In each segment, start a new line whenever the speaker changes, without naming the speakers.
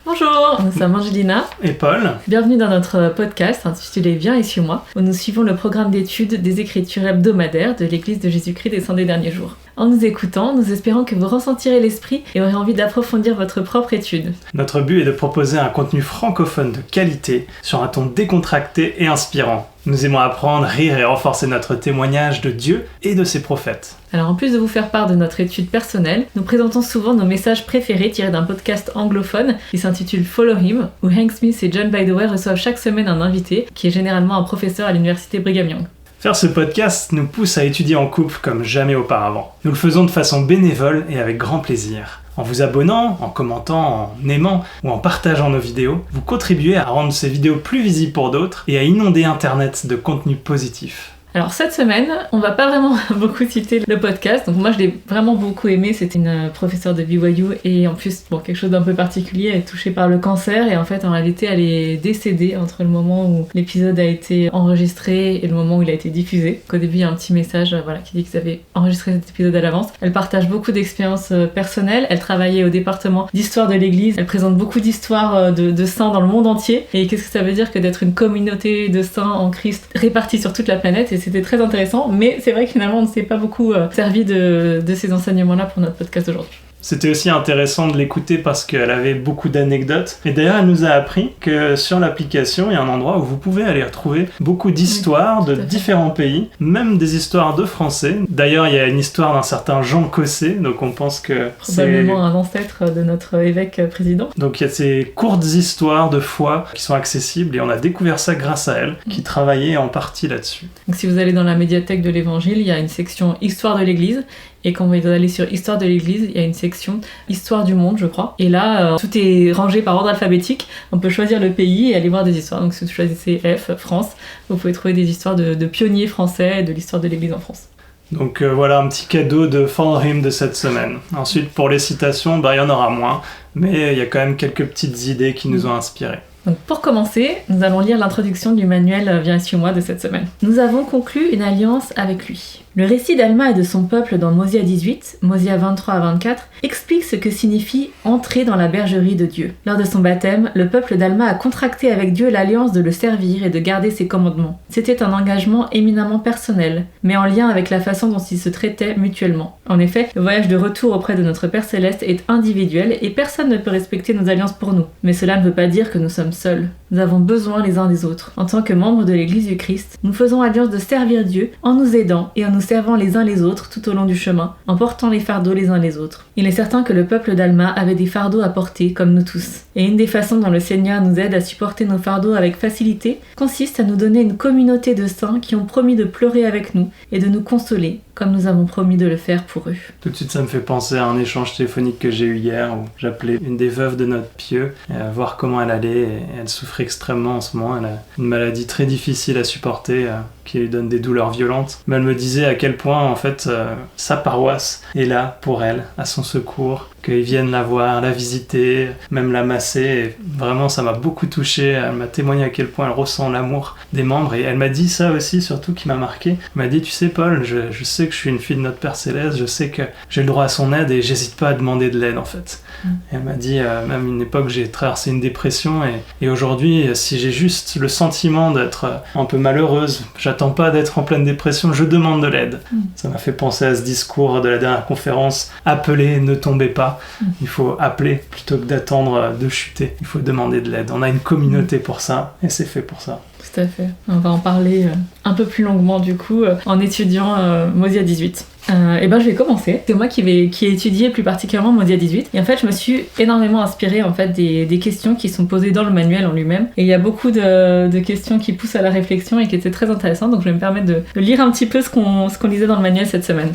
Bonjour, nous sommes Angelina
et Paul.
Bienvenue dans notre podcast intitulé Viens et suis-moi, où nous suivons le programme d'études des Écritures hebdomadaires de l'Église de Jésus-Christ des 100 derniers jours. En nous écoutant, nous espérons que vous ressentirez l'esprit et aurez envie d'approfondir votre propre étude.
Notre but est de proposer un contenu francophone de qualité sur un ton décontracté et inspirant. Nous aimons apprendre, rire et renforcer notre témoignage de Dieu et de ses prophètes.
Alors en plus de vous faire part de notre étude personnelle, nous présentons souvent nos messages préférés tirés d'un podcast anglophone qui s'intitule Follow Him, où Hank Smith et John Bidewell reçoivent chaque semaine un invité qui est généralement un professeur à l'université Brigham Young.
Faire ce podcast nous pousse à étudier en couple comme jamais auparavant. Nous le faisons de façon bénévole et avec grand plaisir. En vous abonnant, en commentant, en aimant ou en partageant nos vidéos, vous contribuez à rendre ces vidéos plus visibles pour d'autres et à inonder Internet de contenu positif.
Alors cette semaine, on va pas vraiment beaucoup citer le podcast, donc moi je l'ai vraiment beaucoup aimé, c'était une professeure de BYU et en plus quelque chose d'un peu particulier, elle est touchée par le cancer et en fait en réalité elle est décédée entre le moment où l'épisode a été enregistré et le moment où il a été diffusé. Au début il y a un petit message qui dit qu'ils avaient enregistré cet épisode à l'avance. Elle partage beaucoup d'expériences personnelles, elle travaillait au département d'histoire de l'église, elle présente beaucoup d'histoires de saints dans le monde entier et qu'est-ce que ça veut dire que d'être une communauté de saints en Christ répartie sur toute la planète. Et c'était très intéressant, mais c'est vrai que finalement on ne s'est pas beaucoup servi de ces enseignements-là pour notre podcast aujourd'hui.
C'était aussi intéressant de l'écouter parce qu'elle avait beaucoup d'anecdotes. Et d'ailleurs, elle nous a appris que sur l'application, il y a un endroit où vous pouvez aller retrouver beaucoup d'histoires de différents pays, même des histoires de Français. D'ailleurs, il y a une histoire d'un certain Jean Cossé, donc on pense que
probablement un ancêtre de notre évêque président.
Donc il y a ces courtes histoires de foi qui sont accessibles et on a découvert ça grâce à elle, qui travaillait en partie là-dessus.
Donc si vous allez dans la médiathèque de l'Évangile, il y a une section Histoire de l'Église. Et quand vous allez sur Histoire de l'Église, il y a une section Histoire du monde, je crois. Et là, tout est rangé par ordre alphabétique. On peut choisir le pays et aller voir des histoires. Donc si vous choisissez F, France, vous pouvez trouver des histoires de pionniers français et de l'histoire de l'Église en France.
Donc voilà un petit cadeau de Follow Him de cette semaine. Ensuite, pour les citations, il y en aura moins. Mais il y a quand même quelques petites idées qui nous ont inspirés.
Donc pour commencer, nous allons lire l'introduction du manuel Viens et suis-moi de cette semaine. Nous avons conclu une alliance avec lui. Le récit d'Alma et de son peuple dans Mosia 18, Mosia 23 à 24, explique ce que signifie entrer dans la bergerie de Dieu. Lors de son baptême, le peuple d'Alma a contracté avec Dieu l'alliance de le servir et de garder ses commandements. C'était un engagement éminemment personnel, mais en lien avec la façon dont ils se traitaient mutuellement. En effet, le voyage de retour auprès de notre Père Céleste est individuel et personne ne peut respecter nos alliances pour nous. Mais cela ne veut pas dire que nous sommes seuls. Nous avons besoin les uns des autres. En tant que membres de l'Église du Christ, nous faisons alliance de servir Dieu en nous aidant et en nous servant les uns les autres tout au long du chemin, en portant les fardeaux les uns les autres. Il est certain que le peuple d'Alma avait des fardeaux à porter, comme nous tous. Et une des façons dont le Seigneur nous aide à supporter nos fardeaux avec facilité consiste à nous donner une communauté de saints qui ont promis de pleurer avec nous et de nous consoler, comme nous avons promis de le faire pour eux.
Tout de suite, ça me fait penser à un échange téléphonique que j'ai eu hier où j'appelais une des veuves de notre pieux voir comment elle allait. Et elle souffre extrêmement en ce moment. Elle a une maladie très difficile à supporter qui lui donne des douleurs violentes. Mais elle me disait à quel point, en fait, sa paroisse est là pour elle, à son secours, qu'ils viennent la voir, la visiter, même la masser. Et vraiment, ça m'a beaucoup touché. Elle m'a témoigné à quel point elle ressent l'amour des membres. Et elle m'a dit ça aussi, surtout, qui m'a marqué. Elle m'a dit, tu sais, Paul, je sais que je suis une fille de notre Père Céleste, je sais que j'ai le droit à son aide et j'hésite pas à demander de l'aide, en fait. Et elle m'a dit, même une époque, j'ai traversé une dépression et aujourd'hui, si j'ai juste le sentiment d'être un peu malheureuse, j'attends pas d'être en pleine dépression, je demande de l'aide. Ça m'a fait penser à ce discours de la dernière conférence, appelez, ne tombez pas. Il faut appeler plutôt que d'attendre de chuter. Il faut demander de l'aide. On a une communauté pour ça et c'est fait pour ça.
Tout à fait. On va en parler un peu plus longuement du coup en étudiant Mosia 18. Je vais commencer. C'est moi qui ai étudié plus particulièrement Mosia 18. Et en fait, je me suis énormément inspirée en fait, des questions qui sont posées dans le manuel en lui-même. Et il y a beaucoup de questions qui poussent à la réflexion et qui étaient très intéressantes. Donc je vais me permettre de lire un petit peu ce qu'on lisait dans le manuel cette semaine.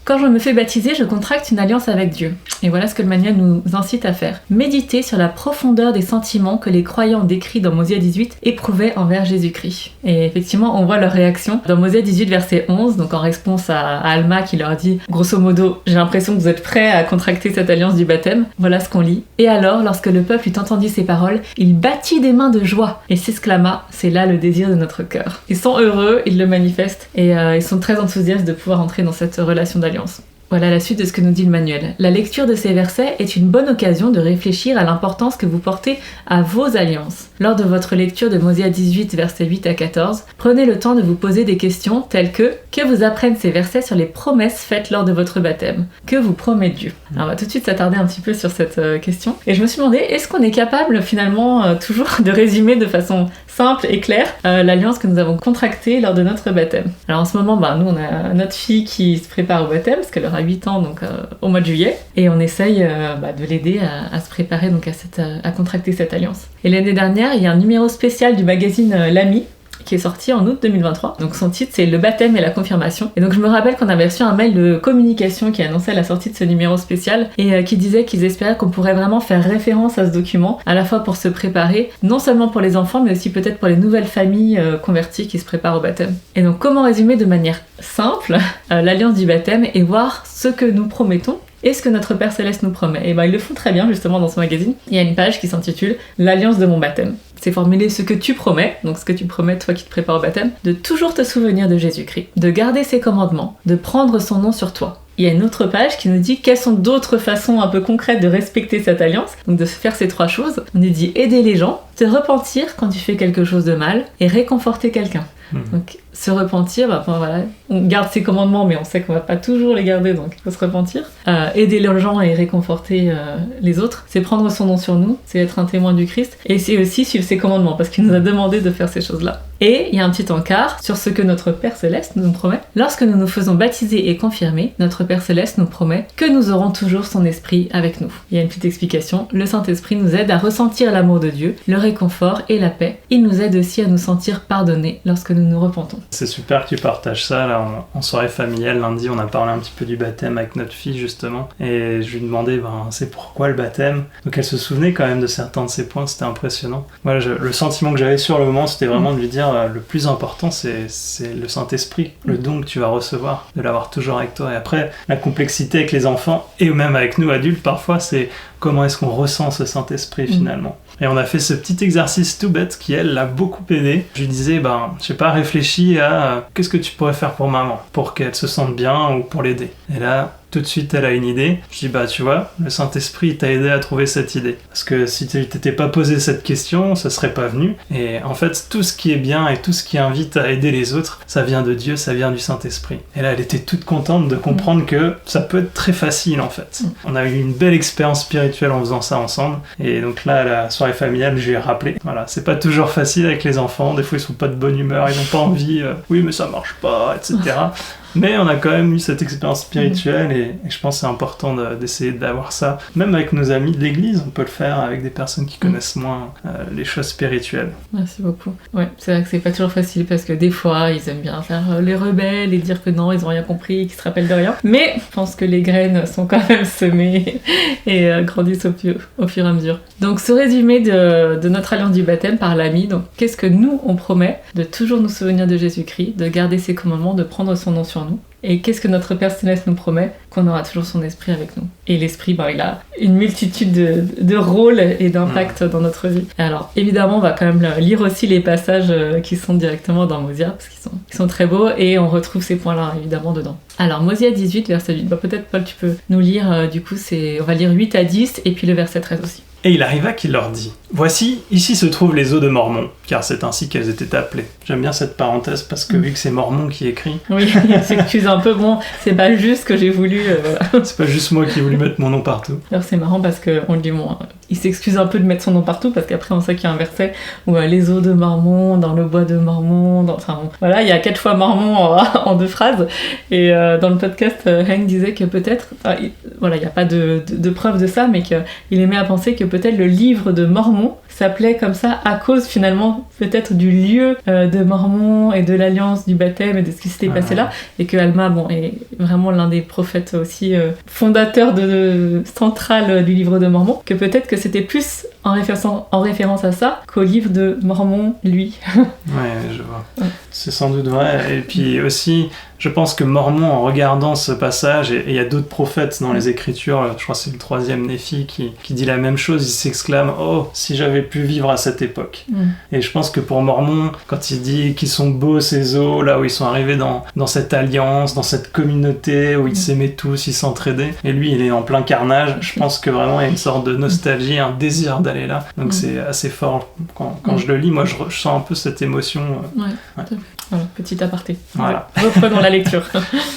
Quand je me fais baptiser, je contracte une alliance avec Dieu. Et voilà ce que le manuel nous incite à faire. Méditer sur la profondeur des sentiments que les croyants décrits dans Mosia 18 éprouvaient envers Jésus-Christ. Et effectivement, on voit leur réaction dans Mosia 18 verset 11, donc en réponse à Alma qui leur dit, grosso modo, j'ai l'impression que vous êtes prêts à contracter cette alliance du baptême. Voilà ce qu'on lit. Et alors, lorsque le peuple eut entendu ces paroles, il battit des mains de joie et s'exclama, c'est là le désir de notre cœur. Ils sont heureux, ils le manifestent et ils sont très enthousiastes de pouvoir entrer dans cette relation d'alliance. Voilà la suite de ce que nous dit le manuel. La lecture de ces versets est une bonne occasion de réfléchir à l'importance que vous portez à vos alliances. Lors de votre lecture de Mosia 18, versets 8 à 14, prenez le temps de vous poser des questions telles que vous apprennent ces versets sur les promesses faites lors de votre baptême? Que vous promet Dieu? Alors on va tout de suite s'attarder un petit peu sur cette question. Et je me suis demandé, est-ce qu'on est capable finalement toujours de résumer de façon simple et claire l'alliance que nous avons contractée lors de notre baptême? Alors en ce moment, nous on a notre fille qui se prépare au baptême, parce qu'elle aura 8 ans donc au mois de juillet, et on essaye de l'aider à se préparer donc à contracter cette alliance. Et l'année dernière, il y a un numéro spécial du magazine L'Ami qui est sorti en août 2023. Donc son titre c'est Le baptême et la confirmation. Et donc je me rappelle qu'on avait reçu un mail de communication qui annonçait la sortie de ce numéro spécial et qui disait qu'ils espéraient qu'on pourrait vraiment faire référence à ce document, à la fois pour se préparer, non seulement pour les enfants, mais aussi peut-être pour les nouvelles familles converties qui se préparent au baptême. Et donc comment résumer de manière simple l'alliance du baptême et voir ce que nous promettons et ce que notre Père Céleste nous promet. Et ils le font très bien justement dans ce magazine. Il y a une page qui s'intitule L'alliance de mon baptême. C'est formuler ce que tu promets, donc ce que tu promets toi qui te prépares au baptême, de toujours te souvenir de Jésus-Christ, de garder ses commandements, de prendre son nom sur toi. Il y a une autre page qui nous dit quelles sont d'autres façons un peu concrètes de respecter cette alliance, donc de faire ces 3 choses. On nous dit aider les gens, te repentir quand tu fais quelque chose de mal et réconforter quelqu'un. Donc se repentir, on garde ses commandements mais on sait qu'on va pas toujours les garder donc il faut se repentir. Aider les gens et réconforter les autres, c'est prendre son nom sur nous, c'est être un témoin du Christ et c'est aussi suivre ses commandements parce qu'il nous a demandé de faire ces choses-là. Et il y a un petit encart sur ce que notre Père Céleste nous promet. Lorsque nous nous faisons baptiser et confirmer, notre Père Céleste nous promet que nous aurons toujours son esprit avec nous. Il y a une petite explication. Le Saint-Esprit nous aide à ressentir l'amour de Dieu, le réconfort et la paix. Il nous aide aussi à nous sentir pardonnés lorsque nous nous repentons.
C'est super que tu partages ça. Là, en soirée familiale, lundi, on a parlé un petit peu du baptême avec notre fille, justement. Et je lui demandais, c'est pourquoi le baptême? Donc elle se souvenait quand même de certains de ces points, c'était impressionnant. Voilà, le sentiment que j'avais sur le moment, c'était vraiment de lui dire, le plus important, c'est le Saint-Esprit, le don que tu vas recevoir, de l'avoir toujours avec toi. Et après, la complexité avec les enfants, et même avec nous adultes, parfois, c'est comment est-ce qu'on ressent ce Saint-Esprit finalement. Et on a fait ce petit exercice tout bête qui, elle, l'a beaucoup aidé. Je lui disais, je sais pas, réfléchis à qu'est-ce que tu pourrais faire pour maman, pour qu'elle se sente bien ou pour l'aider. Et là, tout de suite, elle a une idée. Je dis, tu vois, le Saint-Esprit t'a aidé à trouver cette idée. Parce que si tu t'étais pas posé cette question, ça serait pas venu. Et en fait, tout ce qui est bien et tout ce qui invite à aider les autres, ça vient de Dieu, ça vient du Saint-Esprit. Et là, elle était toute contente de comprendre que ça peut être très facile, en fait. On a eu une belle expérience spirituelle en faisant ça ensemble. Et donc là, à la soirée familiale, je lui ai rappelé. Voilà, c'est pas toujours facile avec les enfants. Des fois, ils sont pas de bonne humeur, ils ont pas envie. Oui, mais ça marche pas, etc. Mais on a quand même eu cette expérience spirituelle et je pense que c'est important d'essayer d'avoir ça. Même avec nos amis de l'église, on peut le faire avec des personnes qui connaissent moins les choses spirituelles.
Merci beaucoup. Ouais, c'est vrai que c'est pas toujours facile parce que des fois, ils aiment bien faire les rebelles et dire que non, ils ont rien compris, qu'ils se rappellent de rien. Mais je pense que les graines sont quand même semées et grandissent au fur et à mesure. Donc ce résumé de notre alliance du baptême par l'ami, donc qu'est-ce que nous on promet? De toujours nous souvenir de Jésus-Christ, de garder ses commandements, de prendre son nom sur nous. Et qu'est-ce que notre Père Céleste nous promet? Qu'on aura toujours son esprit avec nous. Et l'esprit, il a une multitude de rôles et d'impacts dans notre vie. Et alors, évidemment, on va quand même lire aussi les passages qui sont directement dans Mosia, parce qu'ils sont très beaux, et on retrouve ces points-là, évidemment, dedans. Alors, Mosia 18, verset 8. Peut-être, Paul, tu peux nous lire, on va lire 8 à 10, et puis le verset 13 aussi.
Et il arriva qu'il leur dit, « Voici, ici se trouvent les eaux de Mormon, car c'est ainsi qu'elles étaient appelées. » J'aime bien cette parenthèse parce que vu que c'est Mormon qui écrit...
Oui, il s'excuse un peu, c'est pas juste que j'ai voulu... voilà.
C'est pas juste moi qui ai voulu mettre mon nom partout.
Alors c'est marrant parce qu'on le dit, il s'excuse un peu de mettre son nom partout parce qu'après on sait qu'il y a un verset où les eaux de Mormon, dans le bois de Mormon, voilà, il y a 4 fois Mormon en 2 phrases. Et dans le podcast, Hank disait que peut-être, il n'y a pas de preuve de ça, mais qu'il aimait à penser que peut-être le livre de Mormon s'appelait comme ça à cause finalement peut-être du lieu de Mormon et de l'alliance du baptême et de ce qui s'était passé là, et que Alma est vraiment l'un des prophètes aussi fondateurs central du livre de Mormon, que peut-être que c'était plus en référence à ça qu'au livre de Mormon, lui.
Ouais, je vois. Ouais. C'est sans doute vrai. Et puis aussi, je pense que Mormon, en regardant ce passage, et il y a d'autres prophètes dans les Écritures, je crois que c'est le 3e Néphi qui dit la même chose, il s'exclame « Oh, si j'avais pu vivre à cette époque !» Et je pense que pour Mormon, quand il dit qu'ils sont beaux ces eaux, là où ils sont arrivés dans cette alliance, dans cette communauté où ils s'aimaient tous, ils s'entraidaient, et lui il est en plein carnage, je pense que vraiment il y a une sorte de nostalgie, un désir d'aller là. Donc c'est assez fort. Quand je le lis, moi je sens un peu cette émotion.
Ouais. Voilà, petit aparté.
Voilà.
Reprenons la lecture.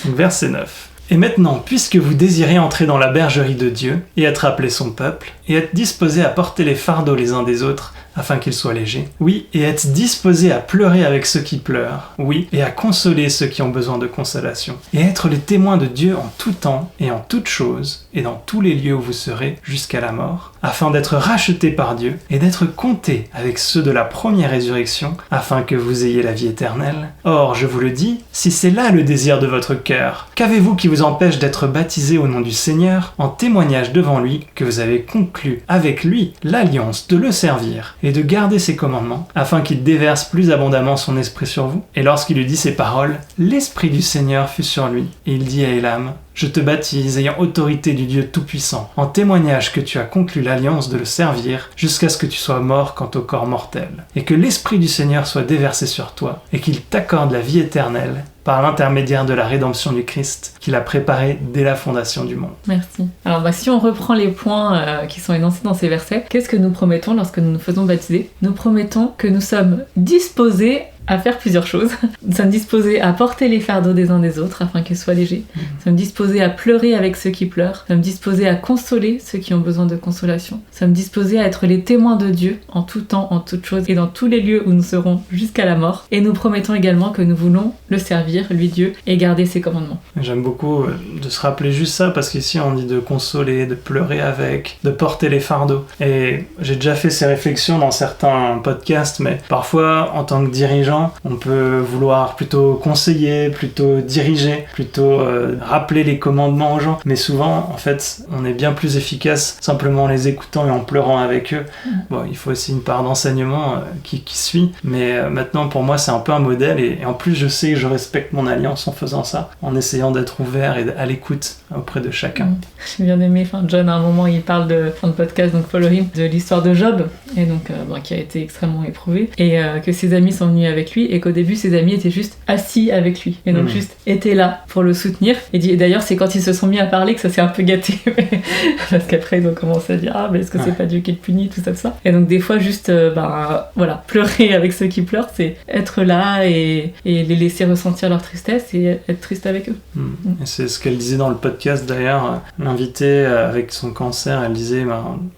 Verset 9. Et maintenant, puisque vous désirez entrer dans la bergerie de Dieu, et être appelé son peuple, et être disposés à porter les fardeaux les uns des autres, afin qu'ils soient légers, oui, et être disposés à pleurer avec ceux qui pleurent, oui, et à consoler ceux qui ont besoin de consolation, et être les témoins de Dieu en tout temps, et en toutes choses, et dans tous les lieux où vous serez, jusqu'à la mort, afin d'être rachetés par Dieu, et d'être comptés avec ceux de la première résurrection, afin que vous ayez la vie éternelle. Or, je vous le dis, si c'est là le désir de votre cœur, qu'avez-vous qui vous empêche d'être baptisé au nom du Seigneur, en témoignage devant lui que vous avez conclu avec lui l'alliance de le servir, et de garder ses commandements, afin qu'il déverse plus abondamment son esprit sur vous. Et lorsqu'il lui dit ces paroles, l'esprit du Seigneur fut sur lui, et il dit à Élam, je te baptise ayant autorité du Dieu Tout-Puissant, en témoignage que tu as conclu l'alliance de le servir, jusqu'à ce que tu sois mort quant au corps mortel, et que l'esprit du Seigneur soit déversé sur toi, et qu'il t'accorde la vie éternelle, par l'intermédiaire de la rédemption du Christ, qu'il a préparé dès la fondation du monde.
Merci. Alors si on reprend les points qui sont énoncés dans ces versets, qu'est-ce que nous promettons lorsque nous nous faisons baptiser ? Nous promettons que nous sommes disposés à faire plusieurs choses. Nous sommes disposés à porter les fardeaux des uns des autres afin qu'ils soient légers. Nous sommes disposés à pleurer avec ceux qui pleurent. Nous sommes disposés à consoler ceux qui ont besoin de consolation. Nous sommes disposés à être les témoins de Dieu en tout temps, en toutes choses et dans tous les lieux où nous serons jusqu'à la mort. Et nous promettons également que nous voulons le servir, lui Dieu, et garder ses commandements.
J'aime beaucoup de se rappeler juste ça parce qu'ici on dit de consoler, de pleurer avec, de porter les fardeaux. Et j'ai déjà fait ces réflexions dans certains podcasts, mais parfois en tant que dirigeant, on peut vouloir plutôt conseiller, plutôt diriger, plutôt rappeler les commandements aux gens. Mais souvent, en fait, on est bien plus efficace simplement en les écoutant et en pleurant avec eux. Bon, il faut aussi une part d'enseignement qui suit. Mais maintenant, pour moi, c'est un peu un modèle. Et en plus, je sais que je respecte mon alliance en faisant ça, en essayant d'être ouvert et à l'écoute auprès de chacun.
J'ai bien aimé, John, à un moment, il parle dans le podcast, donc Follow Him, de l'histoire de Job, et donc, qui a été extrêmement éprouvé, et que ses amis sont venus avec lui et qu'au début ses amis étaient juste assis avec lui et donc juste étaient là pour le soutenir et d'ailleurs c'est quand ils se sont mis à parler que ça s'est un peu gâté parce qu'après ils ont commencé à dire mais est-ce que c'est pas Dieu qui le punit, tout ça et donc des fois juste voilà, pleurer avec ceux qui pleurent, c'est être là et les laisser ressentir leur tristesse et être triste avec eux.
Et c'est ce qu'elle disait dans le podcast d'ailleurs, l'invitée avec son cancer, elle disait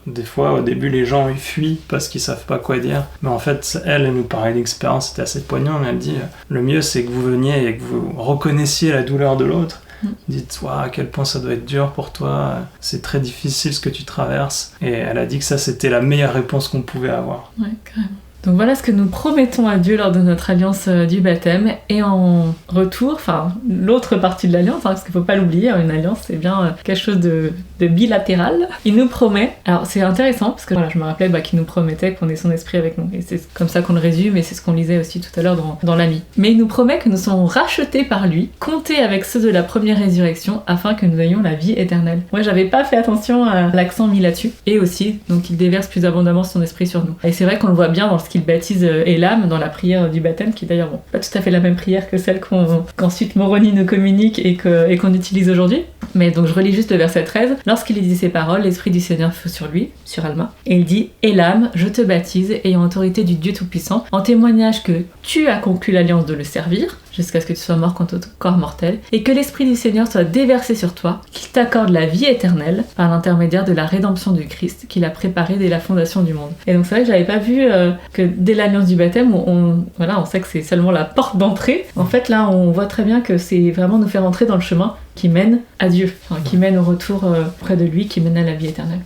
des fois au début les gens ils fuient parce qu'ils savent pas quoi dire, mais en fait elle nous parlait d'expérience, c'était assez poignant, mais elle dit le mieux c'est que vous veniez et que vous reconnaissiez la douleur de l'autre. Dites à quel point ça doit être dur pour toi, c'est très difficile ce que tu traverses, et elle a dit que ça c'était la meilleure réponse qu'on pouvait avoir.
Ouais, carrément. Donc voilà ce que nous promettons à Dieu lors de notre alliance du baptême, et en retour, l'autre partie de l'alliance, parce qu'il ne faut pas l'oublier, une alliance c'est bien quelque chose de bilatéral. Il nous promet, alors c'est intéressant parce que je me rappelais qu'il nous promettait qu'on ait son esprit avec nous, et c'est comme ça qu'on le résume, et c'est ce qu'on lisait aussi tout à l'heure dans l'ami. Mais il nous promet que nous serons rachetés par lui, comptés avec ceux de la première résurrection, afin que nous ayons la vie éternelle. Moi j'avais pas fait attention à l'accent mis là-dessus, et aussi donc il déverse plus abondamment son esprit sur nous. Et c'est vrai qu'on le voit bien dans ce qu'il baptise Élam dans la prière du baptême, qui est d'ailleurs pas tout à fait la même prière que celle qu'ensuite Moroni nous communique et qu'on utilise aujourd'hui. Mais donc je relis juste le verset 13. Lorsqu'il dit ces paroles, l'Esprit du Seigneur fut sur lui, sur Alma, et il dit « Élam, je te baptise, ayant autorité du Dieu Tout-Puissant, en témoignage que tu as conclu l'alliance de le servir, jusqu'à ce que tu sois mort quant au corps mortel, et que l'Esprit du Seigneur soit déversé sur toi, qu'il t'accorde la vie éternelle par l'intermédiaire de la rédemption du Christ qu'il a préparé dès la fondation du monde. » Et donc c'est vrai que j'avais pas vu que dès l'alliance du baptême, on sait que c'est seulement la porte d'entrée. En fait là, on voit très bien que c'est vraiment nous faire entrer dans le chemin qui mène à Dieu, qui mène au retour près de lui, qui mène à la vie éternelle.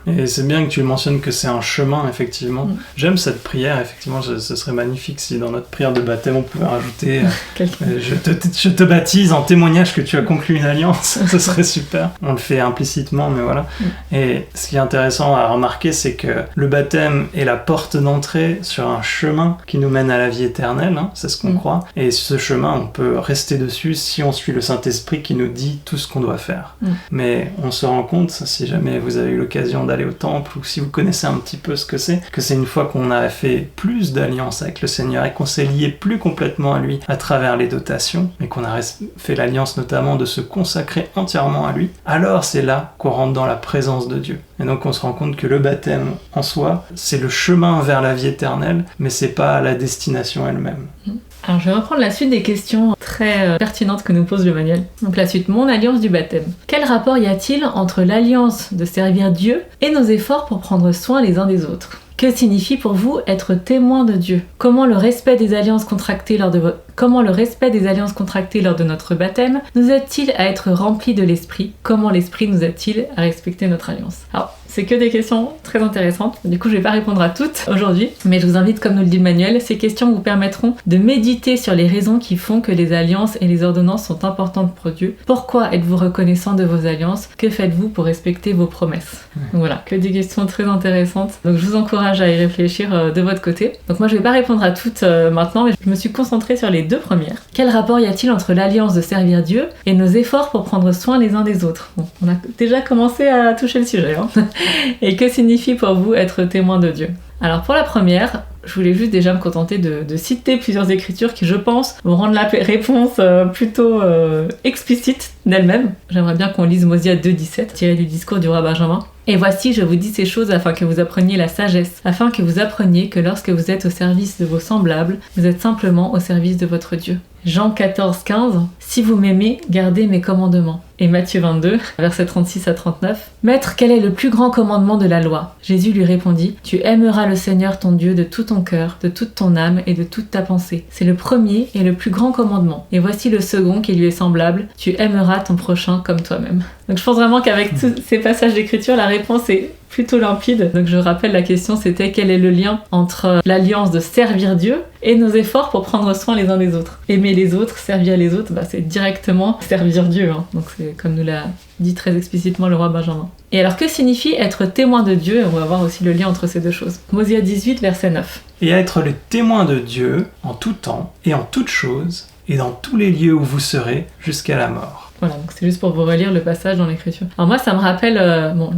Et c'est bien que tu mentionnes que c'est un chemin, effectivement. J'aime cette prière, effectivement, ce serait magnifique si dans notre prière de baptême on pouvait rajouter je te baptise en témoignage que tu as conclu une alliance. Ce serait super. On le fait implicitement, mais voilà. Et ce qui est intéressant à remarquer, c'est que le baptême est la porte d'entrée sur un chemin qui nous mène à la vie éternelle, c'est ce qu'on croit. Et ce chemin, on peut rester dessus si on suit le Saint-Esprit qui nous dit tout ce qu'on doit faire. Mais on se rend compte, si jamais vous avez eu l'occasion d'aller au temple ou si vous connaissez un petit peu ce que c'est une fois qu'on a fait plus d'alliances avec le Seigneur et qu'on s'est lié plus complètement à lui à travers les dotations, et qu'on a fait l'alliance notamment de se consacrer entièrement à lui, alors c'est là qu'on rentre dans la présence de Dieu. Et donc on se rend compte que le baptême en soi, c'est le chemin vers la vie éternelle, mais c'est pas la destination elle-même.
Alors je vais reprendre la suite des questions très pertinentes que nous pose le manuel. Donc la suite, mon alliance du baptême. Quel rapport y a-t-il entre l'alliance de servir Dieu et nos efforts pour prendre soin les uns des autres ? Que signifie pour vous être témoin de Dieu ? Comment le respect des alliances contractées lors de notre baptême nous aide-t-il à être remplis de l'Esprit ? Comment l'Esprit nous aide-t-il à respecter notre alliance ? Alors, c'est que des questions très intéressantes. Du coup, je vais pas répondre à toutes aujourd'hui, mais je vous invite, comme nous le dit le manuel, ces questions vous permettront de méditer sur les raisons qui font que les alliances et les ordonnances sont importantes pour Dieu. Pourquoi êtes-vous reconnaissant de vos alliances ? Que faites-vous pour respecter vos promesses ? Donc voilà, que des questions très intéressantes. Donc je vous encourage à y réfléchir de votre côté. Donc moi, je vais pas répondre à toutes maintenant, mais je me suis concentrée sur les 2 premières. Quel rapport y a-t-il entre l'alliance de servir Dieu et nos efforts pour prendre soin les uns des autres ? Bon, on a déjà commencé à toucher le sujet, Et que signifie pour vous être témoin de Dieu ? Alors pour la première, je voulais juste déjà me contenter de citer plusieurs écritures qui, je pense, vont rendre la réponse plutôt explicite d'elle-même. J'aimerais bien qu'on lise Mosia 2,17, tiré du discours du roi Benjamin. Et voici, je vous dis ces choses afin que vous appreniez la sagesse, afin que vous appreniez que lorsque vous êtes au service de vos semblables, vous êtes simplement au service de votre Dieu. Jean 14,15, si vous m'aimez, gardez mes commandements. Et Matthieu 22, versets 36 à 39, Maître, quel est le plus grand commandement de la loi ? Jésus lui répondit, tu aimeras le Seigneur ton Dieu de tout ton cœur, de toute ton âme et de toute ta pensée. C'est le premier et le plus grand commandement. Et voici le second qui lui est semblable, tu aimeras ton prochain comme toi-même. Donc je pense vraiment qu'avec tous ces passages d'écriture, la réponse est plutôt limpide. Donc je rappelle, la question c'était quel est le lien entre l'alliance de servir Dieu et nos efforts pour prendre soin les uns des autres. Aimer les autres, servir les autres, c'est directement servir Dieu. Donc c'est comme nous l'a dit très explicitement le roi Benjamin. Et alors que signifie être témoin de Dieu ? On va voir aussi le lien entre ces 2 choses. Mosia 18, verset 9.
Et à être le témoin de Dieu en tout temps et en toutes choses et dans tous les lieux où vous serez jusqu'à la mort.
Voilà, donc c'est juste pour vous relire le passage dans l'écriture. Alors moi, ça me rappelle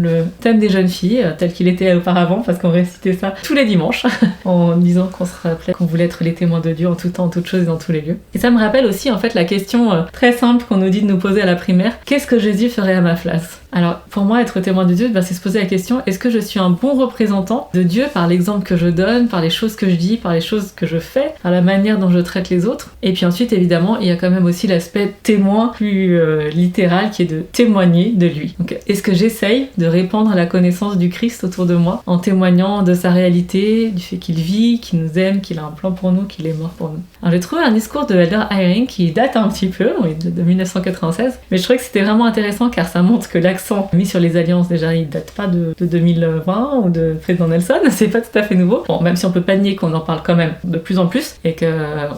le thème des jeunes filles, tel qu'il était auparavant, parce qu'on récitait ça tous les dimanches, en disant qu'on se rappelait qu'on voulait être les témoins de Dieu en tout temps, en toutes choses et dans tous les lieux. Et ça me rappelle aussi en fait la question très simple qu'on nous dit de nous poser à la primaire, qu'est-ce que Jésus ferait à ma place ? Alors pour moi, être témoin de Dieu, c'est se poser la question, est-ce que je suis un bon représentant de Dieu par l'exemple que je donne, par les choses que je dis, par les choses que je fais, par la manière dont je traite les autres ? Et puis ensuite, évidemment, il y a quand même aussi l'aspect témoin plus littéral qui est de témoigner de lui. Donc est-ce que j'essaye de répandre la connaissance du Christ autour de moi en témoignant de sa réalité, du fait qu'il vit, qu'il nous aime, qu'il a un plan pour nous, qu'il est mort pour nous. Alors j'ai trouvé un discours de Elder Eyring qui date un petit peu, de 1996, mais je trouvais que c'était vraiment intéressant car ça montre que l'accent mis sur les alliances, déjà il date pas de 2020 ou de président Nelson, c'est pas tout à fait nouveau. Bon, même si on peut pas nier qu'on en parle quand même de plus en plus et qu'on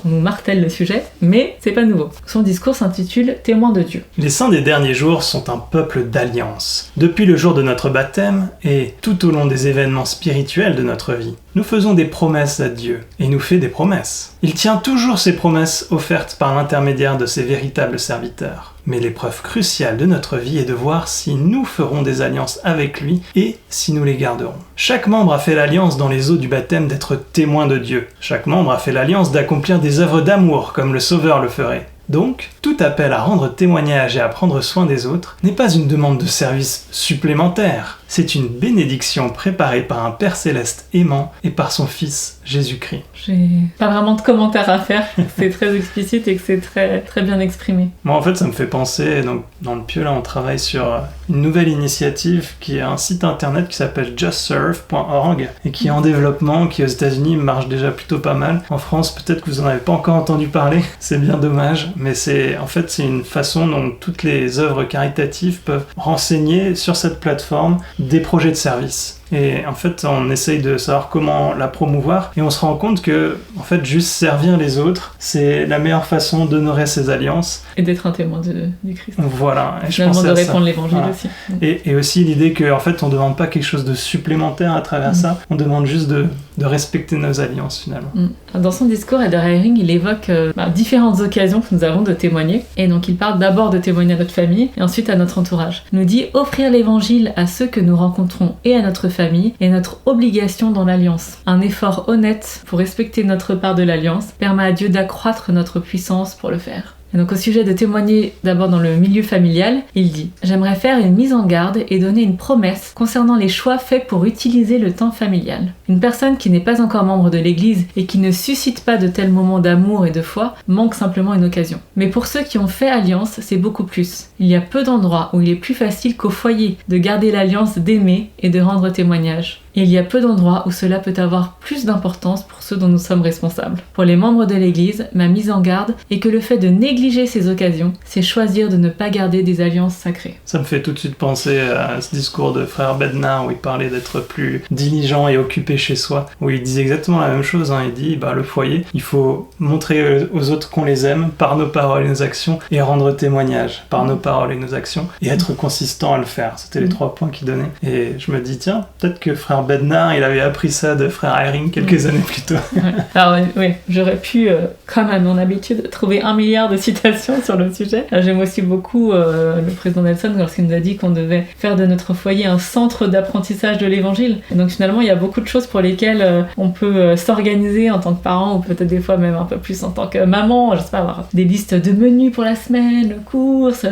nous martèle le sujet, mais c'est pas nouveau. Son discours s'intitule « Témoin de Dieu ».
Les saints des derniers jours sont un peuple d'alliance. Depuis le jour de notre baptême et tout au long des événements spirituels de notre vie, nous faisons des promesses à Dieu et il nous fait des promesses. Il tient toujours ses promesses offertes par l'intermédiaire de ses véritables serviteurs. Mais l'épreuve cruciale de notre vie est de voir si nous ferons des alliances avec lui et si nous les garderons. Chaque membre a fait l'alliance dans les eaux du baptême d'être témoin de Dieu. Chaque membre a fait l'alliance d'accomplir des œuvres d'amour comme le Sauveur le ferait. Donc, tout appel à rendre témoignage et à prendre soin des autres n'est pas une demande de service supplémentaire, c'est une bénédiction préparée par un Père céleste aimant et par son Fils Jésus-Christ.
J'ai pas vraiment de commentaires à faire, c'est très explicite et que c'est très, très bien exprimé.
Moi, en fait, ça me fait penser, donc, dans le Pieux, là, on travaille sur une nouvelle initiative qui est un site internet qui s'appelle justserve.org et qui est en développement, qui aux États-Unis marche déjà plutôt pas mal. En France, peut-être que vous en avez pas encore entendu parler, c'est bien dommage, mais c'est une façon dont toutes les œuvres caritatives peuvent renseigner sur cette plateforme des projets de service. Et en fait, on essaye de savoir comment la promouvoir et on se rend compte que, en fait, juste servir les autres, c'est la meilleure façon d'honorer ces alliances.
Et d'être un témoin du Christ.
Voilà. Et
finalement, de répandre l'évangile aussi.
Et aussi l'idée qu'en fait, on ne demande pas quelque chose de supplémentaire à travers ça, on demande juste de respecter nos alliances, finalement.
Dans son discours, Elder Eyring, il évoque différentes occasions que nous avons de témoigner. Et donc, il parle d'abord de témoigner à notre famille et ensuite à notre entourage. Il nous dit « Offrir l'évangile à ceux que nous rencontrons et à notre famille est notre obligation dans l'alliance. Un effort honnête pour respecter notre part de l'alliance permet à Dieu d'accroître notre puissance pour le faire. » Et donc au sujet de témoigner d'abord dans le milieu familial, il dit « J'aimerais faire une mise en garde et donner une promesse concernant les choix faits pour utiliser le temps familial. Une personne qui n'est pas encore membre de l'Église et qui ne suscite pas de tels moments d'amour et de foi manque simplement une occasion. Mais pour ceux qui ont fait alliance, c'est beaucoup plus. Il y a peu d'endroits où il est plus facile qu'au foyer de garder l'alliance d'aimer et de rendre témoignage. Et il y a peu d'endroits où cela peut avoir plus d'importance pour ceux dont nous sommes responsables. Pour les membres de l'Église, ma mise en garde est que le fait de négliger ces occasions, c'est choisir de ne pas garder des alliances sacrées. »
Ça me fait tout de suite penser à ce discours de frère Bednar où il parlait d'être plus diligent et occupé chez soi, où il disait exactement la même chose. Il dit le foyer, il faut montrer aux autres qu'on les aime par nos paroles et nos actions et rendre témoignage par nos paroles et nos actions et être consistant à le faire. C'était les 3 points qu'il donnait. Et je me dis, tiens, peut-être que frère Bednar, il avait appris ça de frère Eyring quelques années plus tôt.
Alors oui, j'aurais pu, comme à mon habitude, trouver 1 milliard de citations sur le sujet. J'aime aussi beaucoup le président Nelson lorsqu'il nous a dit qu'on devait faire de notre foyer un centre d'apprentissage de l'évangile. Et donc finalement, il y a beaucoup de choses pour lesquelles on peut s'organiser en tant que parent, ou peut-être des fois même un peu plus en tant que maman, je sais pas, avoir des listes de menus pour la semaine, courses,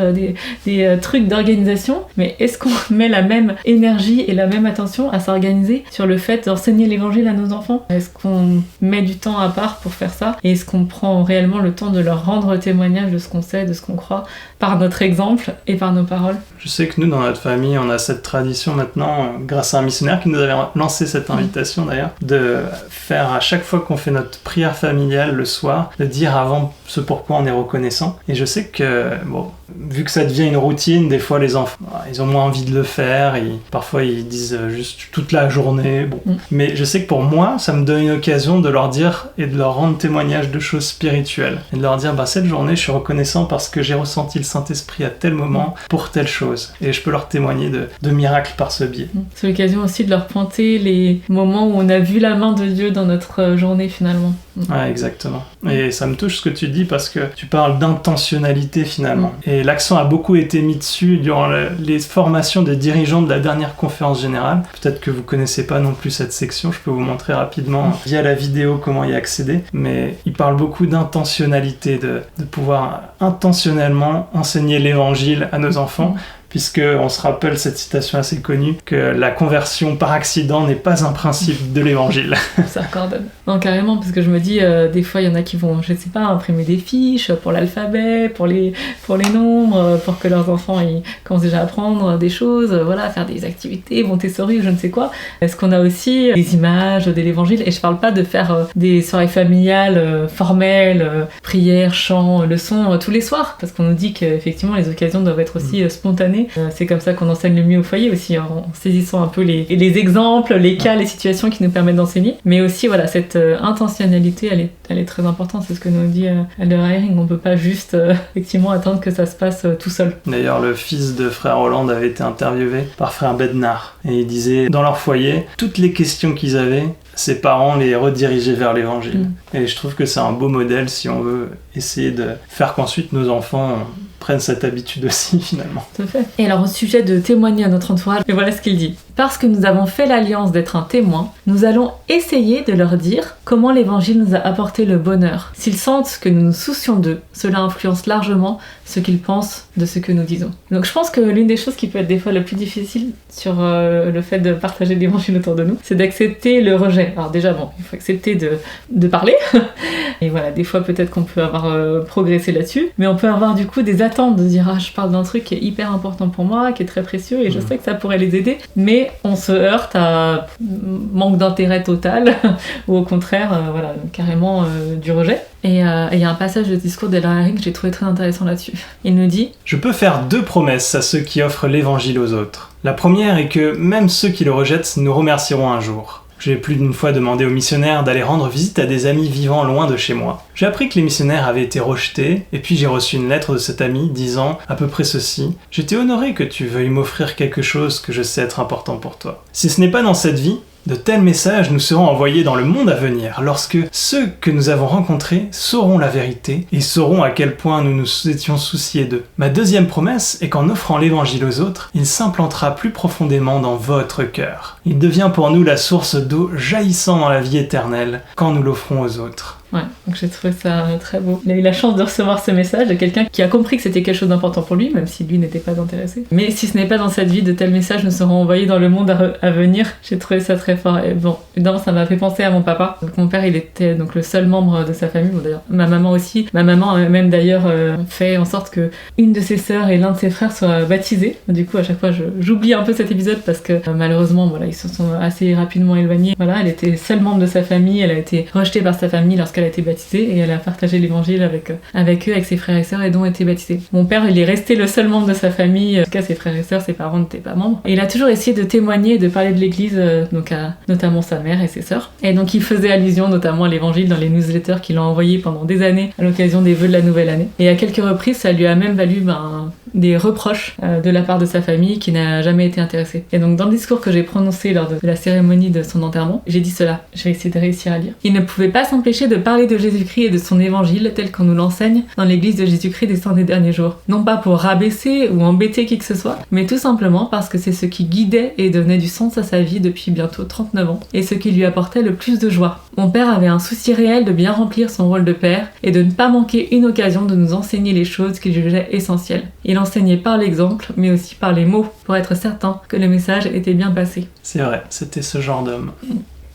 des trucs d'organisation. Mais est-ce qu'on met la même énergie et la même attention à s'organiser sur le fait d'enseigner l'évangile à nos enfants? Est-ce qu'on met du temps à part pour faire ça? Et est-ce qu'on prend réellement le temps de leur rendre témoignage de ce qu'on sait, de ce qu'on croit, par notre exemple et par nos paroles?
Je sais que nous, dans notre famille, on a cette tradition maintenant, grâce à un missionnaire qui nous avait lancé cette invitation d'ailleurs, de faire à chaque fois qu'on fait notre prière familiale le soir, de dire avant ce pourquoi on est reconnaissant. Et je sais que, vu que ça devient une routine, des fois les enfants, ils ont moins envie de le faire, parfois ils disent juste toute la journée. Mais je sais que pour moi, ça me donne une occasion de leur dire et de leur rendre témoignage de choses spirituelles. Et de leur dire, cette journée, je suis reconnaissant parce que j'ai ressenti le Saint-Esprit à tel moment pour telle chose. Et je peux leur témoigner de miracles par ce biais.
C'est l'occasion aussi de leur pointer les moments où on a vu la main de Dieu dans notre journée finalement.
Ouais, exactement. Et ça me touche ce que tu dis parce que tu parles d'intentionnalité finalement. Et l'accent a beaucoup été mis dessus durant les formations des dirigeants de la dernière conférence générale. Peut-être que vous connaissez pas non plus cette section, je peux vous montrer rapidement via la vidéo comment y accéder. Mais il parle beaucoup d'intentionnalité, de pouvoir intentionnellement enseigner l'évangile à nos enfants. Puisqu'on se rappelle cette citation assez connue, que la conversion par accident n'est pas un principe de l'évangile.
Ça coordonne. Non, carrément, parce que je me dis, des fois, il y en a qui vont, je sais pas, imprimer des fiches pour l'alphabet, pour les nombres, pour que leurs enfants ils commencent déjà à apprendre des choses, faire des activités, Montessori ou je ne sais quoi. Est-ce qu'on a aussi des images de l'évangile? Et je parle pas de faire des soirées familiales formelles, prières, chants, leçons tous les soirs, parce qu'on nous dit qu'effectivement, les occasions doivent être aussi spontanées. C'est comme ça qu'on enseigne le mieux au foyer aussi, en saisissant un peu les exemples, les cas, les situations qui nous permettent d'enseigner. Mais aussi, cette intentionnalité, elle est très importante. C'est ce que nous dit Elder Eyring. On peut pas juste, effectivement, attendre que ça se passe tout seul. D'ailleurs,
le fils de frère Hollande avait été interviewé par frère Bednar. Et il disait, dans leur foyer, toutes les questions qu'ils avaient, ses parents les redirigeaient vers l'évangile. Et je trouve que c'est un beau modèle si on veut essayer de faire qu'ensuite nos enfants prennent cette habitude aussi finalement.
Tout à fait. Et alors au sujet de témoigner à notre entourage, et voilà ce qu'il dit. Parce que nous avons fait l'alliance d'être un témoin, nous allons essayer de leur dire comment l'évangile nous a apporté le bonheur. S'ils sentent que nous nous soucions d'eux, cela influence largement ce qu'ils pensent de ce que nous disons. Donc je pense que l'une des choses qui peut être des fois le plus difficile sur le fait de partager l'évangile autour de nous, c'est d'accepter le rejet. Alors déjà, il faut accepter de parler. Et voilà, des fois peut-être qu'on peut avoir progressé là-dessus, mais on peut avoir du coup des attentes de dire je parle d'un truc qui est hyper important pour moi, qui est très précieux et je sais que ça pourrait les aider, mais on se heurte à manque d'intérêt total ou au contraire carrément du rejet. Et il y a un passage de discours d'Eldar Haring que j'ai trouvé très intéressant là-dessus. Il nous dit «
Je peux faire 2 promesses à ceux qui offrent l'évangile aux autres. La première est que même ceux qui le rejettent nous remercieront un jour. J'ai plus d'une fois demandé aux missionnaires d'aller rendre visite à des amis vivant loin de chez moi. J'ai appris que les missionnaires avaient été rejetés, et puis j'ai reçu une lettre de cet ami disant à peu près ceci : « J'étais honoré que tu veuilles m'offrir quelque chose que je sais être important pour toi. Si ce n'est pas dans cette vie, de tels messages nous seront envoyés dans le monde à venir lorsque ceux que nous avons rencontrés sauront la vérité et sauront à quel point nous nous étions souciés d'eux. Ma deuxième promesse est qu'en offrant l'évangile aux autres, il s'implantera plus profondément dans votre cœur. Il devient pour nous la source d'eau jaillissant dans la vie éternelle quand nous l'offrons aux autres. »
Ouais, donc j'ai trouvé ça très beau. Il a eu la chance de recevoir ce message de quelqu'un qui a compris que c'était quelque chose d'important pour lui, même si lui n'était pas intéressé. Mais si ce n'est pas dans cette vie, de tels messages nous seront envoyés dans le monde à venir. J'ai trouvé ça très fort. Et bon, évidemment, ça m'a fait penser à mon papa. Donc mon père, il était donc le seul membre de sa famille. Bon d'ailleurs, ma maman aussi. Ma maman a même d'ailleurs fait en sorte que une de ses sœurs et l'un de ses frères soient baptisés. Du coup, à chaque fois, j'oublie un peu cet épisode parce que malheureusement, ils se sont assez rapidement éloignés. Voilà, elle était seule membre de sa famille. Elle a été rejetée par sa famille lorsqu'elle a été baptisée et elle a partagé l'évangile avec eux, avec ses frères et sœurs et dont été baptisés. Mon père, il est resté le seul membre de sa famille, en tout cas ses frères et sœurs, ses parents n'étaient pas membres. Et il a toujours essayé de témoigner et de parler de l'église, donc à notamment sa mère et ses sœurs. Et donc il faisait allusion notamment à l'évangile dans les newsletters qu'il a envoyés pendant des années à l'occasion des vœux de la nouvelle année. Et à quelques reprises, ça lui a même valu des reproches de la part de sa famille qui n'a jamais été intéressée. Et donc dans le discours que j'ai prononcé lors de la cérémonie de son enterrement, j'ai dit cela. Je vais essayer de réussir à lire. Il ne pouvait pas s'empêcher de parler de Jésus-Christ et de son évangile tel qu'on nous l'enseigne dans l'église de Jésus-Christ des 100 des derniers jours. Non pas pour rabaisser ou embêter qui que ce soit, mais tout simplement parce que c'est ce qui guidait et donnait du sens à sa vie depuis bientôt 39 ans et ce qui lui apportait le plus de joie. Mon père avait un souci réel de bien remplir son rôle de père et de ne pas manquer une occasion de nous enseigner les choses qu'il jugeait essentielles. Il enseignait par l'exemple, mais aussi par les mots, pour être certain que le message était bien passé.
C'est vrai, c'était ce genre d'homme.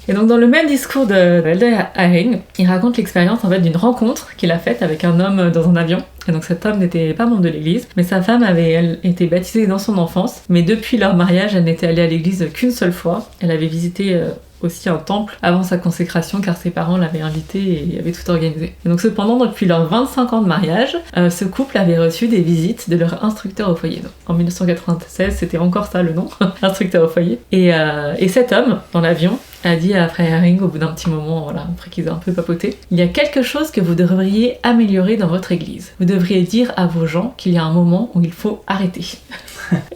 Et donc dans le même discours d'Eldar Haring, il raconte l'expérience d'une rencontre qu'il a faite avec un homme dans un avion. Et donc cet homme n'était pas membre de l'église, mais sa femme avait elle été baptisée dans son enfance, mais depuis leur mariage, elle n'était allée à l'église qu'une seule fois. Elle avait visité aussi un temple avant sa consécration car ses parents l'avaient invité et avaient tout organisé. Et donc cependant, depuis leurs 25 ans de mariage, ce couple avait reçu des visites de leur instructeur au foyer. Donc, en 1996, c'était encore ça le nom, instructeur au foyer. Et cet homme, dans l'avion, a dit à Frère Haring au bout d'un petit moment, après qu'ils aient un peu papoté, il y a quelque chose que vous devriez améliorer dans votre église. Vous devriez dire à vos gens qu'il y a un moment où il faut arrêter.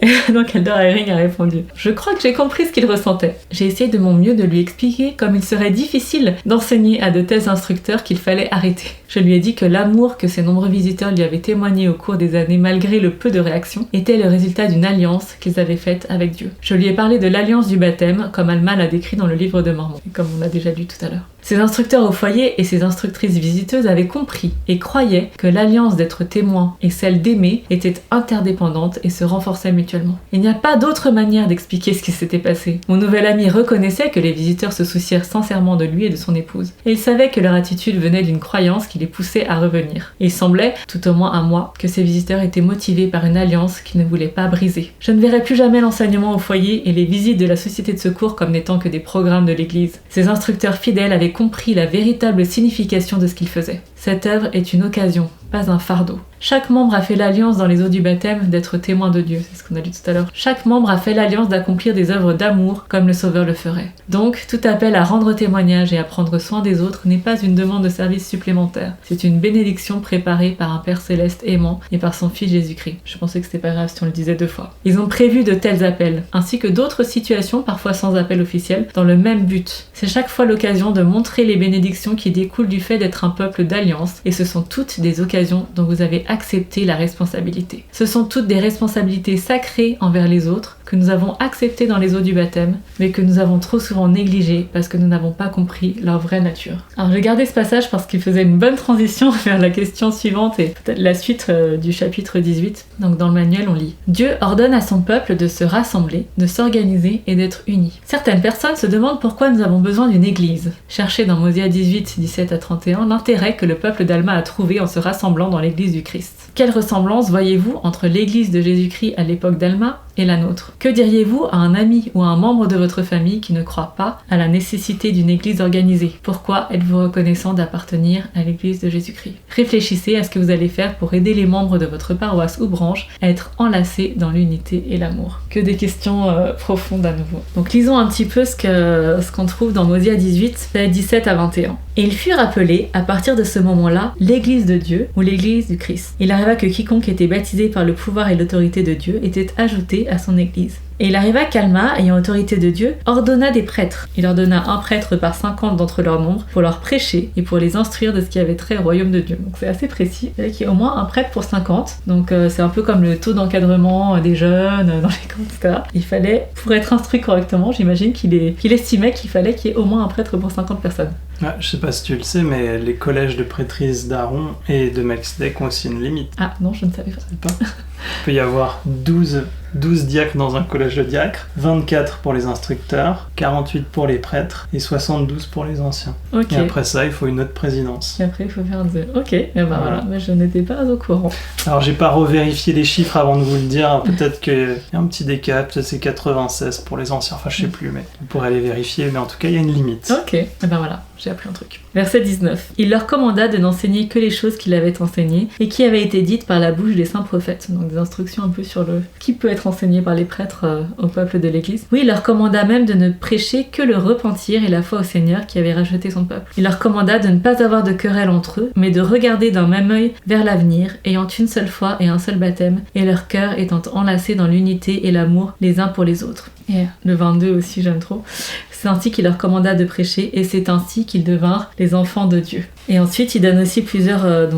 Et donc Eldar Haring a répondu : je crois que j'ai compris ce qu'il ressentait. J'ai essayé de mon mieux de lui expliquer comme il serait difficile d'enseigner à de tels instructeurs qu'il fallait arrêter. Je lui ai dit que l'amour que ses nombreux visiteurs lui avaient témoigné au cours des années malgré le peu de réactions était le résultat d'une alliance qu'ils avaient faite avec Dieu. Je lui ai parlé de l'alliance du baptême comme Alma l'a décrit dans le livre de Mormon, comme on l'a déjà lu tout à l'heure. Ces instructeurs au foyer et ces instructrices visiteuses avaient compris et croyaient que l'alliance d'être témoin et celle d'aimer étaient interdépendantes et se renforçaient mutuellement. Il n'y a pas d'autre manière d'expliquer ce qui s'était passé. Mon nouvel ami reconnaissait que les visiteurs se soucièrent sincèrement de lui et de son épouse. Et il savait que leur attitude venait d'une croyance qui les poussait à revenir. Et il semblait, tout au moins à moi, que ces visiteurs étaient motivés par une alliance qu'ils ne voulaient pas briser. Je ne verrai plus jamais l'enseignement au foyer et les visites de la société de secours comme n'étant que des programmes de l'église. Ces instructeurs fidèles avaient compris la véritable signification de ce qu'ils faisaient. Cette œuvre est une occasion, pas un fardeau. Chaque membre a fait l'alliance dans les eaux du baptême d'être témoin de Dieu, c'est ce qu'on a dit tout à l'heure. Chaque membre a fait l'alliance d'accomplir des œuvres d'amour comme le Sauveur le ferait. Donc, tout appel à rendre témoignage et à prendre soin des autres n'est pas une demande de service supplémentaire. C'est une bénédiction préparée par un Père céleste aimant et par son Fils Jésus-Christ. Je pensais que c'était pas grave si on le disait 2 fois. Ils ont prévu de tels appels, ainsi que d'autres situations, parfois sans appel officiel, dans le même but. C'est chaque fois l'occasion de montrer les bénédictions qui découlent du fait d'être un peuple d'alliance, et ce sont toutes des occasions dont vous avez accepté la responsabilité. Ce sont toutes des responsabilités sacrées envers les autres que nous avons acceptés dans les eaux du baptême, mais que nous avons trop souvent négligés parce que nous n'avons pas compris leur vraie nature. Alors j'ai gardé ce passage parce qu'il faisait une bonne transition vers la question suivante et peut-être la suite du chapitre 18. Donc dans le manuel on lit: Dieu ordonne à son peuple de se rassembler, de s'organiser et d'être unis. Certaines personnes se demandent pourquoi nous avons besoin d'une église. Cherchez dans Mosia 18, 17 à 31 l'intérêt que le peuple d'Alma a trouvé en se rassemblant dans l'église du Christ. Quelle ressemblance voyez-vous entre l'église de Jésus-Christ à l'époque d'Alma et la nôtre? Que diriez-vous à un ami ou à un membre de votre famille qui ne croit pas à la nécessité d'une église organisée? Pourquoi êtes-vous reconnaissant d'appartenir à l'église de Jésus-Christ? Réfléchissez à ce que vous allez faire pour aider les membres de votre paroisse ou branche à être enlacés dans l'unité et l'amour. Que des questions profondes à nouveau. Donc lisons un petit peu ce qu'on trouve dans Mosia 18, 17 à 21. Et il fut rappelé, à partir de ce moment-là, l'église de Dieu ou l'église du Christ. Il arriva que quiconque était baptisé par le pouvoir et l'autorité de Dieu était ajouté à son église. Et il arriva qu'Alma, ayant autorité de Dieu, ordonna des prêtres. Il ordonna un prêtre par 50 d'entre leur nombre pour leur prêcher et pour les instruire de ce qui avait trait au royaume de Dieu. Donc c'est assez précis. Il y a au moins un prêtre pour 50. Donc c'est un peu comme le taux d'encadrement des jeunes dans les camps, etc. Il fallait, pour être instruit correctement, j'imagine qu'il estimait qu'il fallait qu'il y ait au moins un prêtre pour 50 personnes.
Ouais, je sais pas si tu le sais, mais les collèges de prêtrise d'Aaron et de Melchizedek ont aussi une limite.
Ah non, je ne savais pas.
Il peut y avoir 12 diacres dans un collège de diacres, 24 pour les instructeurs, 48 pour les prêtres et 72 pour les anciens.
Okay.
Et après ça, il faut une autre présidence.
Et après, il faut faire deux. Ok, et ben voilà, mais je n'étais pas au courant.
Alors, j'ai pas revérifié les chiffres avant de vous le dire. Peut-être qu'il y a un petit décalage, peut-être c'est 96 pour les anciens. Enfin, je sais plus, mais on pourrait aller vérifier. Mais en tout cas, il y a une limite.
Ok, et ben voilà, j'ai appris un truc. Verset 19. Il leur commanda de n'enseigner que les choses qu'il avait enseignées et qui avaient été dites par la bouche des saints prophètes. Donc des instructions un peu sur le qui peut être enseigné par les prêtres au peuple de l'Église. Oui, il leur commanda même de ne prêcher que le repentir et la foi au Seigneur qui avait racheté son peuple. Il leur commanda de ne pas avoir de querelle entre eux, mais de regarder d'un même œil vers l'avenir, ayant une seule foi et un seul baptême, et leur cœur étant enlacés dans l'unité et l'amour les uns pour les autres. Et le 22 aussi, j'aime trop. C'est ainsi qu'il leur commanda de prêcher, et c'est ainsi qu'ils devinrent les enfants de Dieu. Et ensuite, il donne aussi plusieurs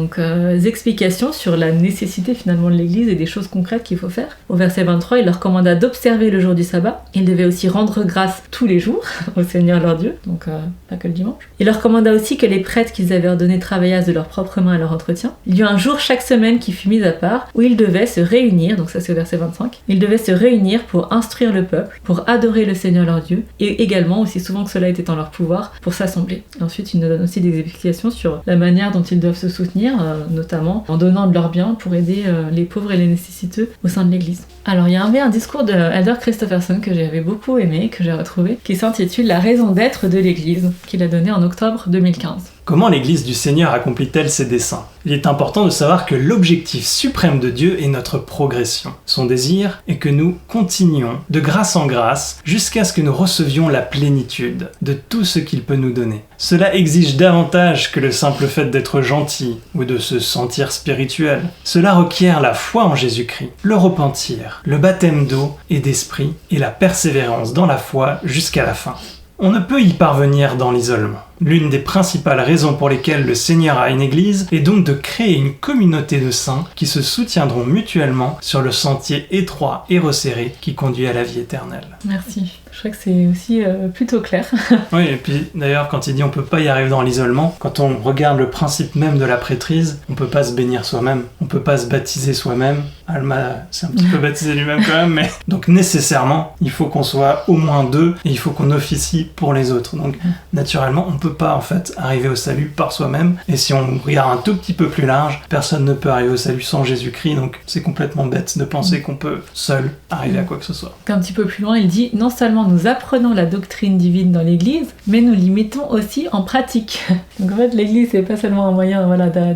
explications sur la nécessité finalement de l'Église et des choses concrètes qu'il faut faire. Au verset 23, il leur commanda d'observer le jour du sabbat. Ils devaient aussi rendre grâce tous les jours au Seigneur leur Dieu, donc pas que le dimanche. Il leur commanda aussi que les prêtres qu'ils avaient ordonnés travaillassent de leurs propres mains à leur entretien. Il y eut un jour chaque semaine qui fut mis à part, où ils devaient se réunir, donc ça c'est au verset 25, ils devaient se réunir pour instruire le peuple, pour adorer le Seigneur leur Dieu, et également, aussi souvent que cela était en leur pouvoir, pour s'assembler. Et ensuite, il nous donne aussi des explications sur la manière dont ils doivent se soutenir, notamment en donnant de leurs biens pour aider les pauvres et les nécessiteux au sein de l'Église. Alors, il y avait un discours de Elder Christopherson que j'avais beaucoup aimé, que j'ai retrouvé, qui s'intitule « La raison d'être de l'Église », qu'il a donné en octobre 2015.
Comment l'Église du Seigneur accomplit-elle ses desseins? Il est important de savoir que l'objectif suprême de Dieu est notre progression. Son désir est que nous continuions de grâce en grâce jusqu'à ce que nous recevions la plénitude de tout ce qu'il peut nous donner. Cela exige davantage que le simple fait d'être gentil ou de se sentir spirituel. Cela requiert la foi en Jésus-Christ, le repentir, le baptême d'eau et d'esprit et la persévérance dans la foi jusqu'à la fin. On ne peut y parvenir dans l'isolement. L'une des principales raisons pour lesquelles le Seigneur a une église est donc de créer une communauté de saints qui se soutiendront mutuellement sur le sentier étroit et resserré qui conduit à la vie éternelle.
Merci. Je crois que c'est aussi plutôt clair.
Oui, et puis d'ailleurs, quand il dit on peut pas y arriver dans l'isolement, quand on regarde le principe même de la prêtrise, on peut pas se bénir soi-même, on peut pas se baptiser soi-même. Alma s'est un petit peu baptisé lui-même quand même, mais donc nécessairement, il faut qu'on soit au moins deux et il faut qu'on officie pour les autres. Donc naturellement, on peut pas en fait arriver au salut par soi-même. Et si on regarde un tout petit peu plus large, personne ne peut arriver au salut sans Jésus-Christ. Donc c'est complètement bête de penser qu'on peut seul arriver à quoi que ce soit.
Un petit peu plus loin, il dit non seulement nous apprenons la doctrine divine dans l'Église, mais nous l'y mettons aussi en pratique. Donc en fait, l'Église c'est pas seulement un moyen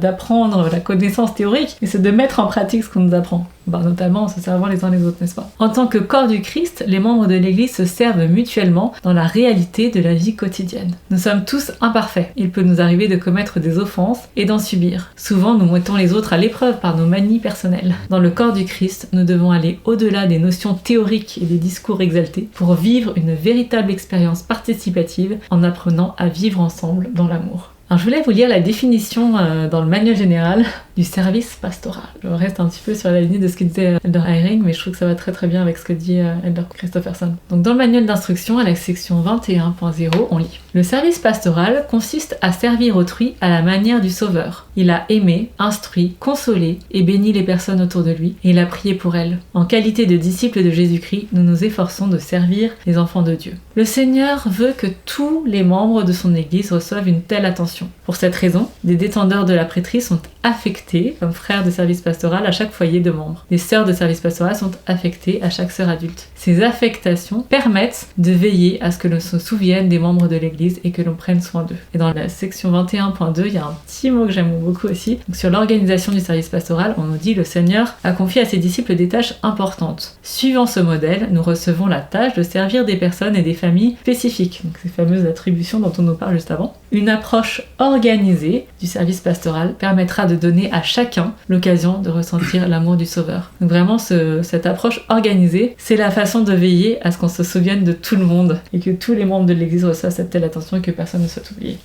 d'apprendre la connaissance théorique, mais c'est de mettre en pratique ce qu'on nous apprend. Notamment en se servant les uns les autres, n'est-ce pas? En tant que corps du Christ, les membres de l'Église se servent mutuellement dans la réalité de la vie quotidienne. Nous sommes tous imparfaits. Il peut nous arriver de commettre des offenses et d'en subir. Souvent, nous mettons les autres à l'épreuve par nos manies personnelles. Dans le corps du Christ, nous devons aller au-delà des notions théoriques et des discours exaltés pour vivre une véritable expérience participative en apprenant à vivre ensemble dans l'amour. Alors je voulais vous lire la définition dans le manuel général du service pastoral. Je reste un petit peu sur la ligne de ce que disait Elder Eyring, mais je trouve que ça va très très bien avec ce que dit Elder Christopherson. Donc dans le manuel d'instruction, à la section 21.0, on lit « Le service pastoral consiste à servir autrui à la manière du Sauveur. Il a aimé, instruit, consolé et béni les personnes autour de lui, et il a prié pour elles. En qualité de disciples de Jésus-Christ, nous nous efforçons de servir les enfants de Dieu. Le Seigneur veut que tous les membres de son Église reçoivent une telle attention. Pour cette raison, des détendeurs de la prêtrise sont affectés comme frères de service pastoral à chaque foyer de membres. Les sœurs de service pastoral sont affectées à chaque sœur adulte. Ces affectations permettent de veiller à ce que l'on se souvienne des membres de l'Église et que l'on prenne soin d'eux. Et dans la section 21.2, il y a un petit mot que j'aime beaucoup aussi. Donc, sur l'organisation du service pastoral, on nous dit « Le Seigneur a confié à ses disciples des tâches importantes. Suivant ce modèle, nous recevons la tâche de servir des personnes et des familles spécifiques. » Donc ces fameuses attributions dont on nous parle juste avant. Une approche organisée du service pastoral permettra de donner à chacun l'occasion de ressentir l'amour du Sauveur. Donc vraiment, cette approche organisée, c'est la façon de veiller à ce qu'on se souvienne de tout le monde et que tous les membres de l'Église reçoivent cette telle attention et que personne ne soit oublié.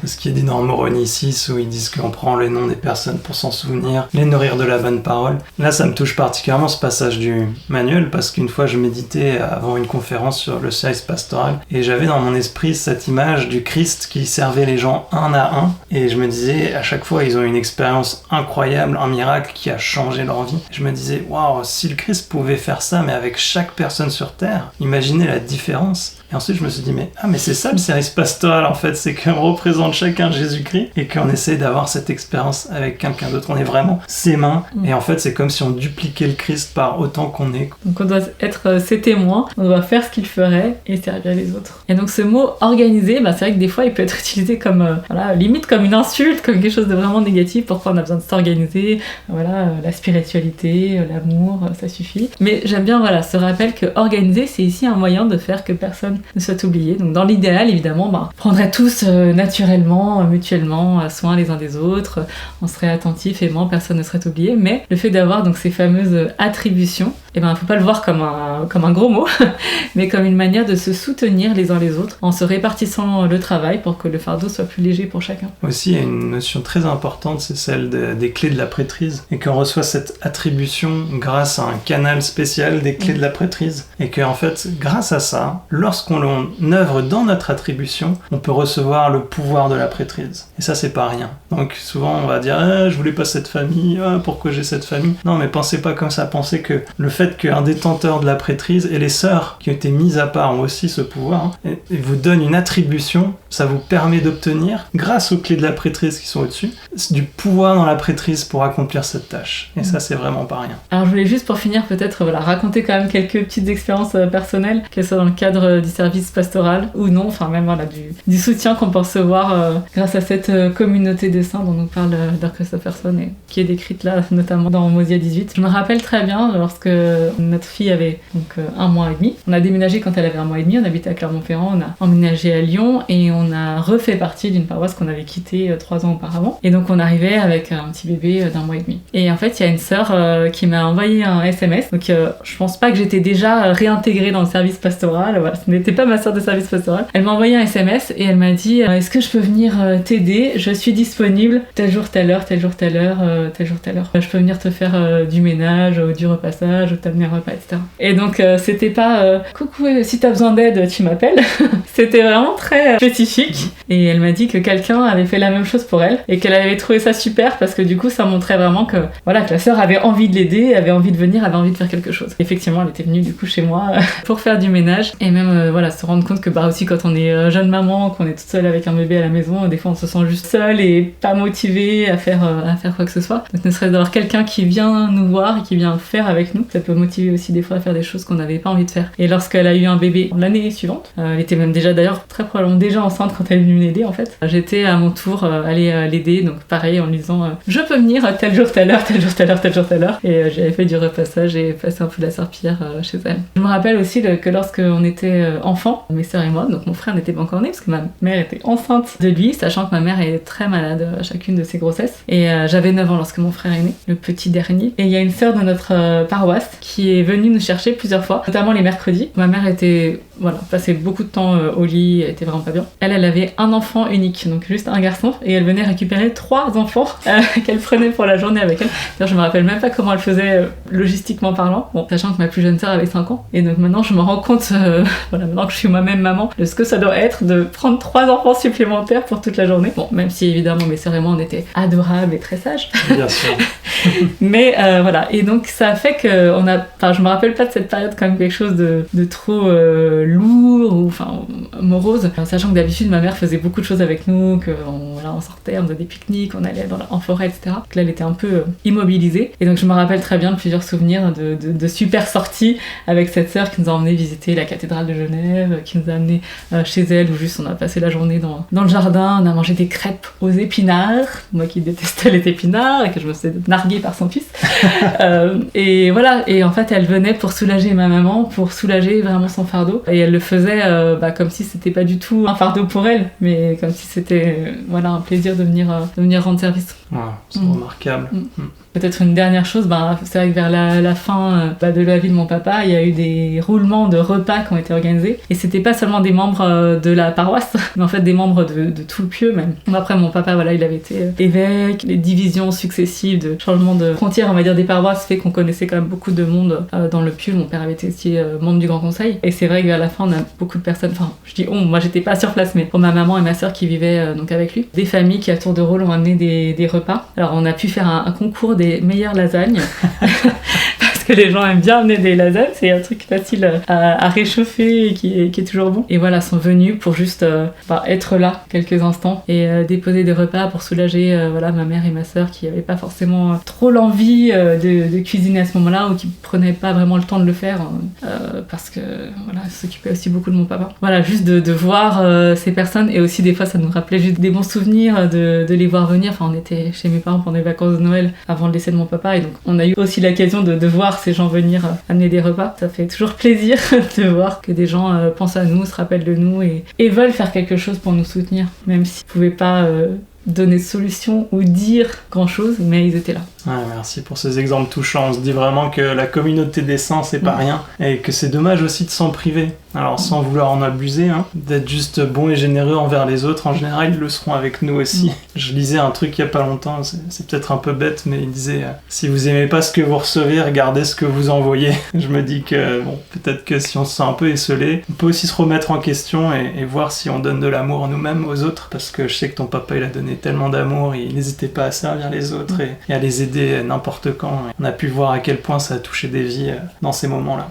C'est ce qui est dit dans Moroni 6 où ils disent qu'on prend les noms des personnes pour s'en souvenir, les nourrir de la bonne parole. Là, ça me touche particulièrement ce passage du manuel parce qu'une fois, je méditais avant une conférence sur le service pastoral et j'avais dans mon esprit cette image du Christ qui servait les gens un à un et je me disais à chaque fois ils ont une expérience incroyable, un miracle qui a changé leur vie. Je me disais waouh, si le Christ pouvait faire ça mais avec chaque personne sur terre, imaginez la différence. Et ensuite je me suis dit mais c'est ça le service pastoral en fait, c'est qu'on représente chacun Jésus-Christ et qu'on essaie d'avoir cette expérience avec quelqu'un d'autre. On est vraiment ses mains et en fait c'est comme si on dupliquait le Christ par autant qu'on est.
Donc on doit être ses témoins, on doit faire ce qu'il ferait et servir les autres. Et donc ce mot organisé, c'est vrai que des fois il peut être utilisé comme limite comme une insulte, comme quelque chose de vraiment négatif. Pourquoi on a besoin de s'organiser, la spiritualité, l'amour, ça suffit. Mais j'aime bien ce rappel que organiser c'est ici un moyen de faire que personne ne soit oublié. Donc dans l'idéal évidemment, on prendrait tous naturellement, mutuellement soin les uns des autres, on serait attentifs, aimants, personne ne serait oublié. Mais le fait d'avoir donc ces fameuses attributions, faut pas le voir comme un gros mot, mais comme une manière de se soutenir les uns les autres en se répartissant le travail pour que le fardeau soit plus léger pour chacun.
Aussi, il y a une notion très importante, c'est celle des clés de la prêtrise, et qu'on reçoit cette attribution grâce à un canal spécial des clés de la prêtrise, et qu'en fait, grâce à ça, lorsqu'on œuvre dans notre attribution, on peut recevoir le pouvoir de la prêtrise. Et ça, c'est pas rien. Donc souvent, on va dire « je voulais pas cette famille, pourquoi j'ai cette famille ?» Non, mais pensez pas comme ça, pensez que le fait qu'un détenteur de la prêtrise et les sœurs qui ont été mises à part ont aussi ce pouvoir, et vous donne une attribution, ça vous permet d'obtenir, grâce aux clés de la prêtrise qui sont au-dessus, du pouvoir dans la prêtrise pour accomplir cette tâche. Et ça, c'est vraiment pas rien.
Alors je voulais juste pour finir peut-être raconter quand même quelques petites expériences personnelles, qu'elles soient dans le cadre du service pastoral ou non, même du soutien qu'on peut recevoir grâce à cette communauté des saints dont nous parle Elder Christopherson et qui est décrite là notamment dans Mosia 18. Je me rappelle très bien lorsque notre fille avait donc 1 mois et demi. On a déménagé quand elle avait 1 mois et demi, on habitait à Clermont-Ferrand, on a emménagé à Lyon et on a refait partie d'une paroisse qu'on avait quittée 3 ans auparavant. Et donc on arrivait avec un petit bébé d'1 mois et demi. Et en fait, il y a une sœur qui m'a envoyé un SMS. Donc je pense pas que j'étais déjà réintégrée dans le service pastoral. Ce n'était pas ma sœur de service pastoral. Elle m'a envoyé un SMS et elle m'a dit est-ce que je peux venir t'aider? Je suis disponible tel jour, telle heure, tel jour, telle heure, tel jour, telle heure. Je peux venir te faire du ménage, du repassage, t'amener un repas, etc. Et donc c'était pas coucou, si t'as besoin d'aide, tu m'appelles. C'était vraiment très spécifique. Et elle m'a dit que quelqu'un avait fait la même chose pour elle et qu'elle avait trouvé ça super parce que du coup ça montrait vraiment que la sœur avait envie de l'aider, avait envie de venir, avait envie de faire quelque chose. Effectivement, elle était venue du coup chez moi pour faire du ménage et même se rendre compte que aussi quand on est jeune maman, qu'on est toute seule avec un bébé à la maison, des fois on se sent juste seule et pas motivée à faire quoi que ce soit. Donc ne serait-ce d'avoir quelqu'un qui vient nous voir et qui vient faire avec nous, ça peut motiver aussi des fois à faire des choses qu'on n'avait pas envie de faire. Et lorsqu'elle a eu un bébé l'année suivante, elle était même déjà d'ailleurs très probablement déjà enceinte quand elle est venue m'aider en fait. J'étais à mon tour allée l'aider, donc pareil en lui disant je peux venir tel jour, telle heure, tel jour, telle heure, tel jour, telle heure. Et j'avais fait du repassage et passé un peu de la serpillière chez elle. Je me rappelle aussi que lorsqu'on était enfant, mes sœurs et moi, donc mon frère n'était pas encore né parce que ma mère était enceinte de lui, sachant que ma mère est très malade à chacune de ses grossesses. Et j'avais 9 ans lorsque mon frère est né, le petit dernier. Et il y a une sœur de notre paroisse qui est venue nous chercher plusieurs fois, notamment les mercredis. Ma mère était voilà, passait beaucoup de temps au lit, elle était vraiment pas bien. Elle avait un enfant unique, donc juste un garçon, et elle venait récupérer 3 enfants qu'elle prenait pour la journée avec elle. D'ailleurs, je me rappelle même pas comment elle faisait logistiquement parlant, bon, sachant que ma plus jeune sœur avait 5 ans, et donc maintenant je me rends compte, voilà, maintenant que je suis moi-même maman, de ce que ça doit être de prendre 3 enfants supplémentaires pour toute la journée. Bon, même si évidemment mes sœurs et moi on était adorables et très sages.
Bien sûr.
Mais voilà, et donc ça a fait que je me rappelle pas de cette période comme quelque chose de trop lourd ou morose, sachant que d'habitude ma mère faisait beaucoup de choses avec nous, on sortait, on faisait des pique-niques, on allait en forêt, etc. Donc là elle était un peu immobilisée, et donc je me rappelle très bien de plusieurs souvenirs de super sorties avec cette sœur qui nous a emmené visiter la cathédrale de Genève, qui nous a amené chez elle, où juste on a passé la journée dans le jardin, on a mangé des crêpes aux épinards, moi qui détestais les épinards et que je me suis narguée par son fils. Et voilà, et en fait elle venait pour soulager ma maman, pour soulager vraiment son fardeau, et elle le faisait comme si c'était pas du tout un fardeau pour elle, mais comme si c'était un plaisir de venir rendre service.
Ouais, c'est remarquable.
Peut-être une dernière chose, c'est vrai que vers la fin de la vie de mon papa, il y a eu des roulements de repas qui ont été organisés, et c'était pas seulement des membres de la paroisse, mais en fait des membres de tout le pieu même. Après mon papa, il avait été évêque, les divisions successives de changement de frontières, on va dire, des paroisses fait qu'on connaissait quand même beaucoup de monde dans le pieu. Mon père avait été aussi membre du Grand Conseil, et c'est vrai que vers la fin on a beaucoup de personnes, je dis moi j'étais pas sur place, mais pour ma maman et ma sœur qui vivaient donc avec lui, des familles qui à tour de rôle ont amené des repas. Alors on a pu faire un concours des meilleures lasagnes parce que les gens aiment bien amener des lasagnes, c'est un truc facile à réchauffer et qui est toujours bon. Et voilà, sont venus pour juste être là quelques instants et déposer des repas pour soulager ma mère et ma sœur qui n'avaient pas forcément trop l'envie de cuisiner à ce moment-là, ou qui prenaient pas vraiment le temps de le faire parce que elles s'occupaient aussi beaucoup de mon papa. Voilà, juste de voir ces personnes, et aussi des fois ça nous rappelait juste des bons souvenirs de les voir venir. On était chez mes parents pendant les vacances de Noël avant le décès de mon papa, et donc on a eu aussi l'occasion de voir ces gens venir amener des repas. Ça fait toujours plaisir de voir que des gens pensent à nous, se rappellent de nous et veulent faire quelque chose pour nous soutenir, même s'ils ne pouvaient pas donner de solution ou dire grand chose, mais ils étaient là.
Ouais, merci pour ces exemples touchants. On se dit vraiment que la communauté des saints, c'est pas rien, et que c'est dommage aussi de s'en priver. Alors sans vouloir en abuser, d'être juste bon et généreux envers les autres, en général ils le seront avec nous aussi. Je lisais un truc il y a pas longtemps, c'est peut-être un peu bête, mais il disait si vous aimez pas ce que vous recevez, regardez ce que vous envoyez. Je me dis que peut-être que si on se sent un peu esseulé, on peut aussi se remettre en question et voir si on donne de l'amour nous-mêmes aux autres, parce que je sais que ton papa il a donné tellement d'amour, il n'hésitait pas à servir les autres et à les aider n'importe quand. On a pu voir à quel point ça a touché des vies dans ces moments-là.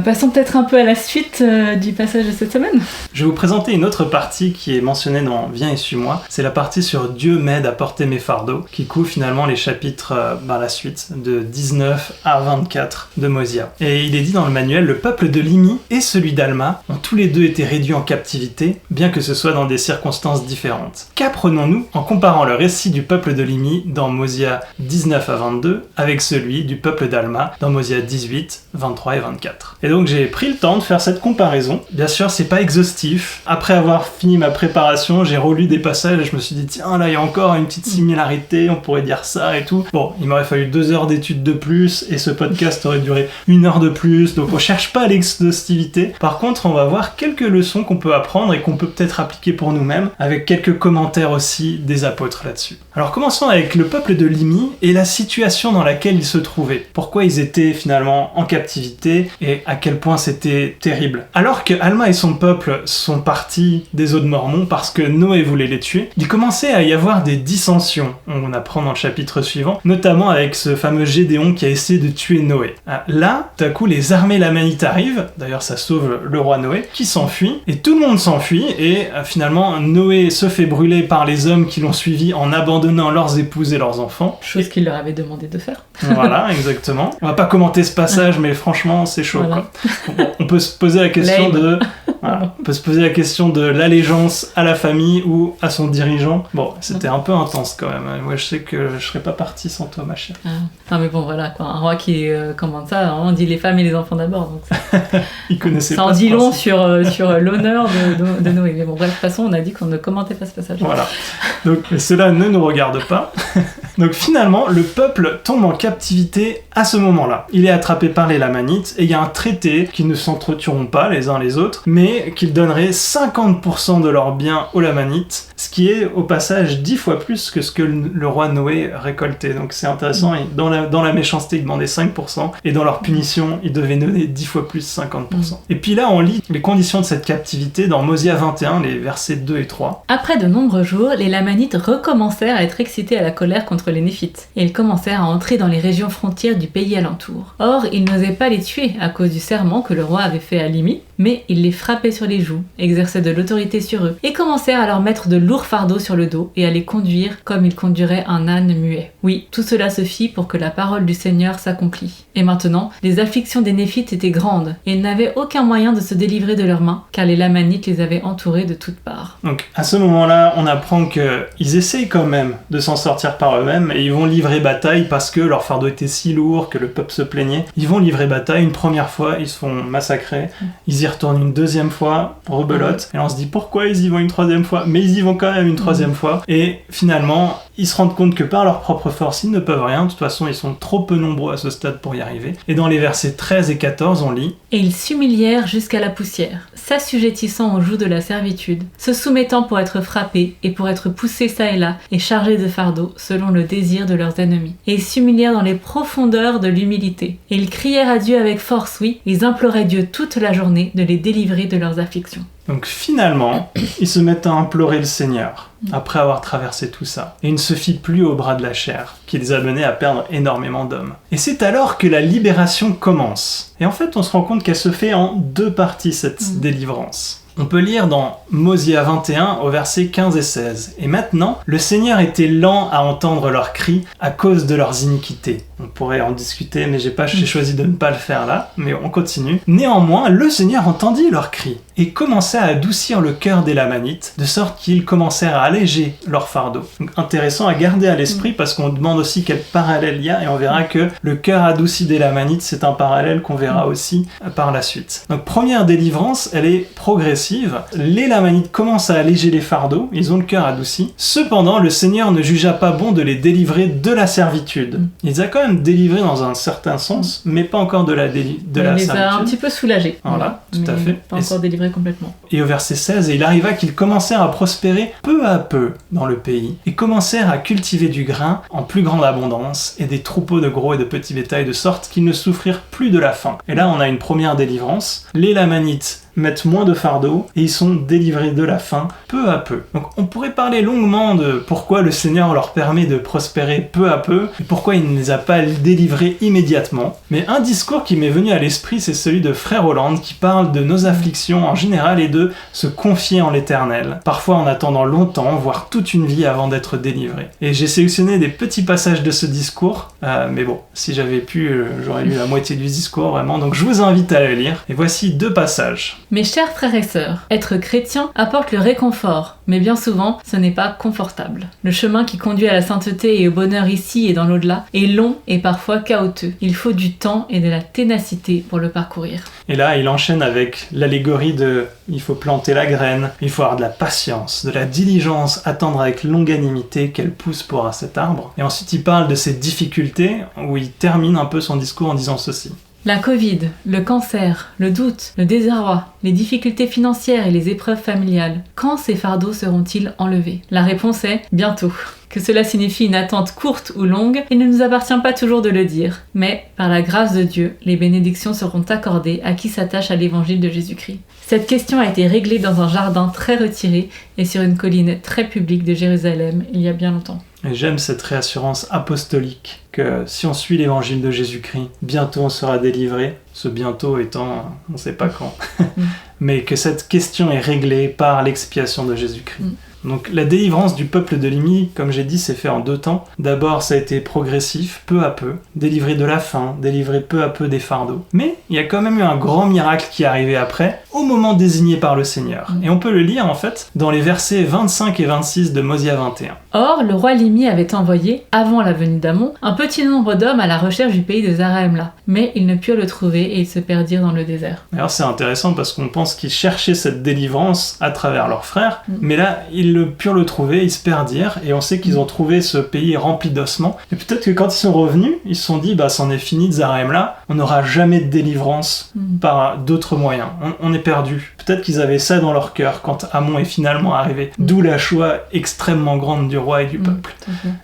Passons peut-être un peu à la suite du passage de cette semaine.
Je vais vous présenter une autre partie qui est mentionnée dans Viens et suis-moi. C'est la partie sur Dieu m'aide à porter mes fardeaux, qui couvre finalement les chapitres la suite, de 19 à 24 de Mosia. Et il est dit dans le manuel, le peuple de Limi et celui d'Alma ont tous les deux été réduits en captivité, bien que ce soit dans des circonstances différentes. Qu'apprenons-nous en comparant le récit du peuple de Limi dans Mosia 19 à 22 avec celui du peuple d'Alma dans Mosia 18, 23 et 24. Et donc j'ai pris le temps de faire cette comparaison. Bien sûr, c'est pas exhaustif. Après avoir fini ma préparation, j'ai relu des passages et je me suis dit tiens, là il y a encore une petite similarité, on pourrait dire ça et tout. Bon, il m'aurait fallu 2 heures d'études de plus et ce podcast aurait duré 1 heure de plus, donc on cherche pas l'exhaustivité. Par contre, on va voir quelques leçons qu'on peut apprendre et qu'on peut peut-être appliquer pour nous-mêmes, avec quelques commentaires aussi des apôtres là-dessus. Alors commençons avec le peuple de Limi et la situation dans laquelle ils se trouvaient. Pourquoi ils étaient finalement en captivité et à quel point c'était terrible. Alors que Alma et son peuple sont partis des eaux de Mormon parce que Noé voulait les tuer, il commençait à y avoir des dissensions, on apprend dans le chapitre suivant, notamment avec ce fameux Gédéon qui a essayé de tuer Noé. Là, tout à coup, les armées lamanites arrivent, d'ailleurs ça sauve le roi Noé, qui s'enfuit, et tout le monde s'enfuit, et finalement Noé se fait brûler par les hommes qui l'ont suivi en abandonnant leurs épouses et leurs enfants.
Chose qu'il leur avait demandé de faire.
Voilà, exactement. On va pas commenter ce passage, mais franchement, c'est chaud. Voilà. On peut se poser la question on peut se poser la question de l'allégeance à la famille ou à son dirigeant. Bon, c'était un peu intense quand même. Moi, je sais que je serais pas parti sans toi, ma chère.
Non, mais bon, voilà, quoi. Un roi qui commande ça, on dit les femmes et les enfants d'abord. Donc
il connaissait
ça
pas.
Ça en dit long sur l'honneur de Noé. Mais bon, bref, de toute façon, on a dit qu'on ne commentait pas ce passage.
Voilà. Donc, cela ne nous regarde pas. Donc, finalement, le peuple tombe en captivité à ce moment-là, il est attrapé par les Lamanites et il y a un traité qu'ils ne s'entretueront pas les uns les autres, mais qu'ils donneraient 50% de leurs biens aux Lamanites, ce qui est au passage 10 fois plus que ce que le roi Noé récoltait. Donc c'est intéressant, et dans la méchanceté, ils demandaient 5%, et dans leur punition, ils devaient donner 10 fois plus, 50%. Et puis là, on lit les conditions de cette captivité dans Mosia 21, les versets 2 et 3.
Après de nombreux jours, les Lamanites recommencèrent à être excités à la colère contre les Néphites, et ils commencèrent à entrer dans les régions frontières du pays alentour. Or, ils n'osaient pas les tuer à cause du serment que le roi avait fait à Limi, mais ils les frappaient sur les joues, exerçaient de l'autorité sur eux, et commencèrent à leur mettre de lourds fardeaux sur le dos et à les conduire comme ils conduiraient un âne muet. Oui, tout cela se fit pour que la parole du Seigneur s'accomplît. Et maintenant, les afflictions des Néphites étaient grandes, et ils n'avaient aucun moyen de se délivrer de leurs mains, car les Lamanites les avaient entourés de toutes parts.
Donc à ce moment-là, on apprend qu'ils essayent quand même de s'en sortir par eux-mêmes, et ils vont livrer bataille parce que leur fardeau était si lourd que le peuple se plaignait. Ils vont livrer bataille une première fois, ils se font massacrer, ils y retournent une deuxième fois, rebelote, et là on se dit pourquoi ils y vont une troisième fois, mais ils y vont quand même une troisième fois, et finalement ils se rendent compte que par leur propre force ils ne peuvent rien, de toute façon ils sont trop peu nombreux à ce stade pour y arriver. Et dans les versets 13 et 14 on lit:
Et ils s'humilièrent jusqu'à la poussière, s'assujettissant au joug de la servitude, se soumettant pour être frappés et pour être poussés çà et là et chargés de fardeaux selon le désir de leurs ennemis. Et ils s'humilièrent dans les profondeurs de l'humilité. Et ils crièrent à Dieu avec force, oui, ils imploraient Dieu toute la journée de les délivrer de leurs afflictions.
Donc finalement, ils se mettent à implorer le Seigneur, après avoir traversé tout ça. Et il ne se fie plus au bras de la chair, qui les a menés à perdre énormément d'hommes. Et c'est alors que la libération commence. Et en fait, on se rend compte qu'elle se fait en deux parties, cette délivrance. On peut lire dans Mosia 21 au verset 15 et 16. « Et maintenant, le Seigneur était lent à entendre leurs cris à cause de leurs iniquités. » On pourrait en discuter, mais j'ai choisi de ne pas le faire là, mais on continue. « Néanmoins, le Seigneur entendit leurs cris et commença à adoucir le cœur des Lamanites, de sorte qu'ils commencèrent à alléger leur fardeau. » Donc intéressant à garder à l'esprit parce qu'on demande aussi quel parallèle il y a, et on verra que le cœur adouci des Lamanites, c'est un parallèle qu'on verra aussi par la suite. Donc première délivrance, elle est progressive. Les Lamanites commencent à alléger les fardeaux, ils ont le cœur adouci. Cependant, le Seigneur ne jugea pas bon de les délivrer de la servitude. Il les a quand même délivrés dans un certain sens, mais pas encore de la servitude.
Il les a un petit peu soulagés.
Voilà, tout à fait.
Pas encore délivrés complètement.
Et au verset 16, « Et il arriva qu'ils commencèrent à prospérer peu à peu dans le pays, et commencèrent à cultiver du grain en plus grande abondance, et des troupeaux de gros et de petits bétails, de sorte qu'ils ne souffrirent plus de la faim. » Et là, on a une première délivrance. Les Lamanites mettent moins de fardeau et ils sont délivrés de la faim peu à peu. Donc on pourrait parler longuement de pourquoi le Seigneur leur permet de prospérer peu à peu et pourquoi il ne les a pas délivrés immédiatement. Mais un discours qui m'est venu à l'esprit, c'est celui de Frère Hollande qui parle de nos afflictions en général et de se confier en l'Éternel, parfois en attendant longtemps, voire toute une vie avant d'être délivré. Et j'ai sélectionné des petits passages de ce discours, mais bon, si j'avais pu, j'aurais lu la moitié du discours vraiment, donc je vous invite à le lire. Et voici deux passages.
Mes chers frères et sœurs, être chrétien apporte le réconfort, mais bien souvent, ce n'est pas confortable. Le chemin qui conduit à la sainteté et au bonheur ici et dans l'au-delà est long et parfois chaotique. Il faut du temps et de la ténacité pour le parcourir.
Et là, il enchaîne avec l'allégorie de « il faut planter la graine, il faut avoir de la patience, de la diligence, attendre avec longanimité qu'elle pousse pour cet arbre. » Et ensuite, il parle de ses difficultés, où il termine un peu son discours en disant ceci.
La Covid, le cancer, le doute, le désarroi, les difficultés financières et les épreuves familiales, quand ces fardeaux seront-ils enlevés? La réponse est bientôt. Que cela signifie une attente courte ou longue, il ne nous appartient pas toujours de le dire. Mais, par la grâce de Dieu, les bénédictions seront accordées à qui s'attache à l'évangile de Jésus-Christ. Cette question a été réglée dans un jardin très retiré et sur une colline très publique de Jérusalem il y a bien longtemps.
Et j'aime cette réassurance apostolique que si on suit l'évangile de Jésus-Christ, bientôt on sera délivré, ce bientôt étant on ne sait pas quand, mais que cette question est réglée par l'expiation de Jésus-Christ. Donc la délivrance du peuple de Limi, comme j'ai dit, s'est fait en deux temps. D'abord, ça a été progressif, peu à peu, délivré de la faim, délivré peu à peu des fardeaux. Mais il y a quand même eu un grand miracle qui est arrivé après, au moment désigné par le Seigneur. Et on peut le lire en fait dans les versets 25 et 26 de Mosia 21.
Or, le roi Limi avait envoyé, avant la venue d'Amon, un petit nombre d'hommes à la recherche du pays de Zarahemla. Mais ils ne purent le trouver et ils se perdirent dans le désert.
Alors c'est intéressant parce qu'on pense qu'ils cherchaient cette délivrance à travers leurs frères, mais là, ils ils purent le trouver, ils se perdirent, et on sait qu'ils ont trouvé ce pays rempli d'ossements. Et peut-être que quand ils sont revenus, ils se sont dit, c'en est fini de Zarahemla, on n'aura jamais de délivrance par d'autres moyens. On est perdu. Peut-être qu'ils avaient ça dans leur cœur quand Amon est finalement arrivé. D'où la joie extrêmement grande du roi et du peuple.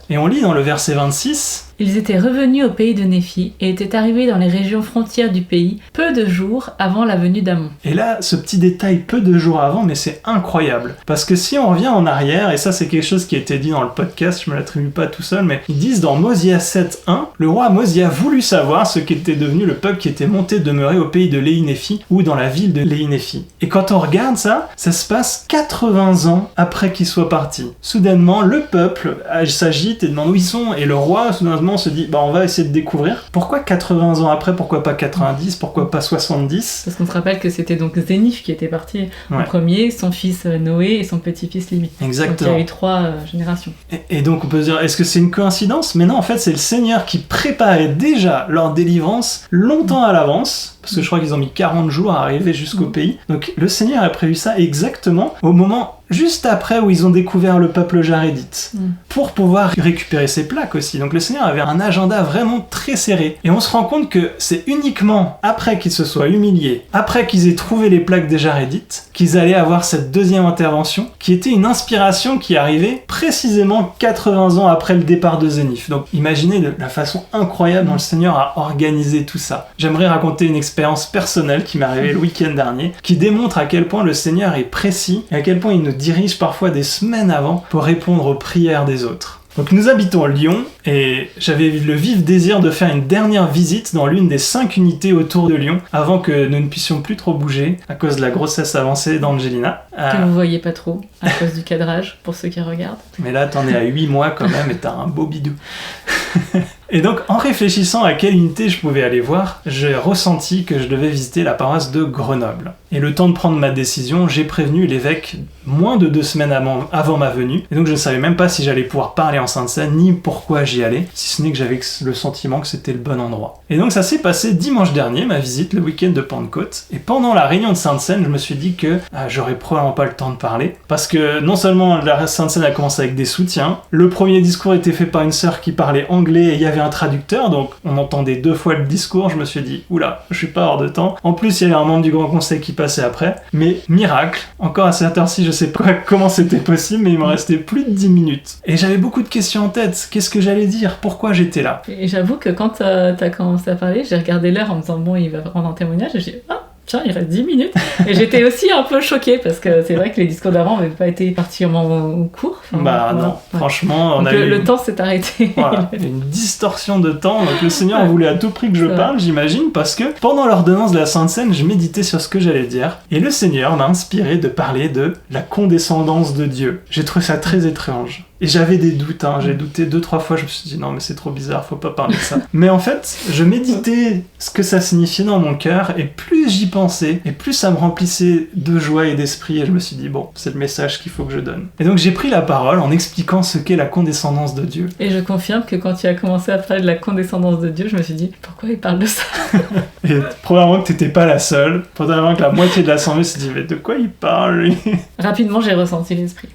Et on lit dans le verset 26...
Ils étaient revenus au pays de Néphi et étaient arrivés dans les régions frontières du pays peu de jours avant la venue d'Amon.
Et là, ce petit détail peu de jours avant, mais c'est incroyable. Parce que si on revient en arrière, et ça c'est quelque chose qui a été dit dans le podcast, je me l'attribue pas tout seul, mais ils disent dans Mosia 7.1, le roi Mosia voulut savoir ce qu'était devenu le peuple qui était monté demeurer au pays de Léhi-Néphi ou dans la ville de Léhi-Néphi. Et quand on regarde ça se passe 80 ans après qu'ils soient partis. Soudainement, le peuple s'agite et demande où ils sont, et le roi, soudainement, se dit on va essayer de découvrir. Pourquoi 80 ans après? Pourquoi pas 90? Pourquoi pas 70?
Parce qu'on se rappelle que c'était donc Zénith qui était parti en premier, son fils Noé et son petit-fils Lémi.
Exactement.
Donc il y a eu 3 générations.
Et donc on peut se dire, est-ce que c'est une coïncidence? Mais non, en fait c'est le Seigneur qui préparait déjà leur délivrance longtemps à l'avance, parce que je crois qu'ils ont mis 40 jours à arriver jusqu'au pays. Donc le Seigneur a prévu ça exactement au moment juste après où ils ont découvert le peuple jarédite, pour pouvoir récupérer ses plaques aussi. Donc le Seigneur avait un agenda vraiment très serré. Et on se rend compte que c'est uniquement après qu'ils se soient humiliés, après qu'ils aient trouvé les plaques des jarédites, qu'ils allaient avoir cette deuxième intervention, qui était une inspiration qui arrivait précisément 80 ans après le départ de Zénith. Donc imaginez la façon incroyable dont le Seigneur a organisé tout ça. J'aimerais raconter une expérience personnelle qui m'est arrivée le week-end dernier, qui démontre à quel point le Seigneur est précis, et à quel point il nous dirige parfois des semaines avant pour répondre aux prières des autres. Donc nous habitons Lyon, et j'avais le vif désir de faire une dernière visite dans l'une des 5 unités autour de Lyon, avant que nous ne puissions plus trop bouger, à cause de la grossesse avancée d'Angelina.
Que vous voyez pas trop, à cause du cadrage, pour ceux qui regardent.
Mais là, t'en es à 8 mois quand même, et t'as un beau bidou. Et donc, en réfléchissant à quelle unité je pouvais aller voir, j'ai ressenti que je devais visiter la paroisse de Grenoble. Et le temps de prendre ma décision, j'ai prévenu l'évêque moins de 2 semaines avant ma venue, et donc je ne savais même pas si j'allais pouvoir parler en Sainte-Seine, ni pourquoi j'y allais, si ce n'est que j'avais le sentiment que c'était le bon endroit. Et donc ça s'est passé dimanche dernier, ma visite, le week-end de Pentecôte, et pendant la réunion de Sainte-Seine, je me suis dit que j'aurais probablement pas le temps de parler, parce que non seulement la Sainte-Seine a commencé avec des soutiens, le premier discours était fait par une sœur qui parlait anglais, et il y avait un traducteur, donc on entendait 2 fois le discours, je me suis dit, oula, je suis pas hors de temps. En plus, il y avait un membre du Grand Conseil qui passait après, mais miracle, encore à cette heure-ci, je sais pas comment c'était possible, mais il me restait plus de 10 minutes. Et j'avais beaucoup de questions en tête, qu'est-ce que j'allais dire, pourquoi j'étais là?
Et j'avoue que quand t'as commencé à parler, j'ai regardé l'heure en me disant, bon, il va rendre un témoignage, et j'ai dit, tiens, il reste 10 minutes. Et j'étais aussi un peu choquée, parce que c'est vrai que les discours d'avant n'avaient pas été particulièrement courts.
Non, franchement, on a eu...
Le temps s'est arrêté.
Voilà, une distorsion de temps. Donc le Seigneur voulait à tout prix que je parle, j'imagine, parce que pendant l'ordonnance de la Sainte Seine, je méditais sur ce que j'allais dire, et le Seigneur m'a inspiré de parler de la condescendance de Dieu. J'ai trouvé ça très étrange. Et j'avais des doutes, j'ai douté 2-3 fois, je me suis dit non mais c'est trop bizarre, faut pas parler de ça. Mais en fait, je méditais ce que ça signifiait dans mon cœur, et plus j'y pensais, et plus ça me remplissait de joie et d'esprit, et je me suis dit bon, c'est le message qu'il faut que je donne. Et donc j'ai pris la parole en expliquant ce qu'est la condescendance de Dieu.
Et je confirme que quand tu as commencé à parler de la condescendance de Dieu, je me suis dit pourquoi il parle de ça?
Et probablement que t'étais pas la seule, probablement que la moitié de l'assemblée s'est dit mais de quoi il parle lui?
Rapidement j'ai ressenti l'esprit.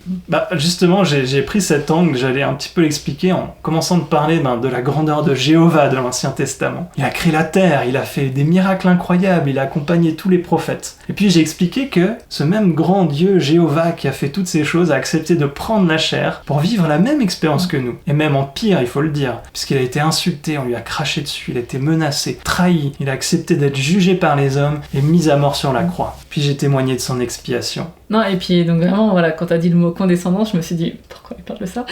Justement j'ai pris cet angle, j'allais un petit peu l'expliquer en commençant de parler de la grandeur de Jéhovah de l'Ancien Testament. Il a créé la terre, il a fait des miracles incroyables, il a accompagné tous les prophètes. Et puis j'ai expliqué que ce même grand Dieu Jéhovah qui a fait toutes ces choses a accepté de prendre la chair pour vivre la même expérience que nous. Et même en pire, il faut le dire, puisqu'il a été insulté, on lui a craché dessus, il a été menacé, trahi, il a accepté d'être jugé par les hommes et mis à mort sur la croix. Puis j'ai témoigné de son expiation.
Non, et puis donc vraiment, voilà, quand t'as dit le mot condescendance, je me suis dit pourquoi il parle de ça?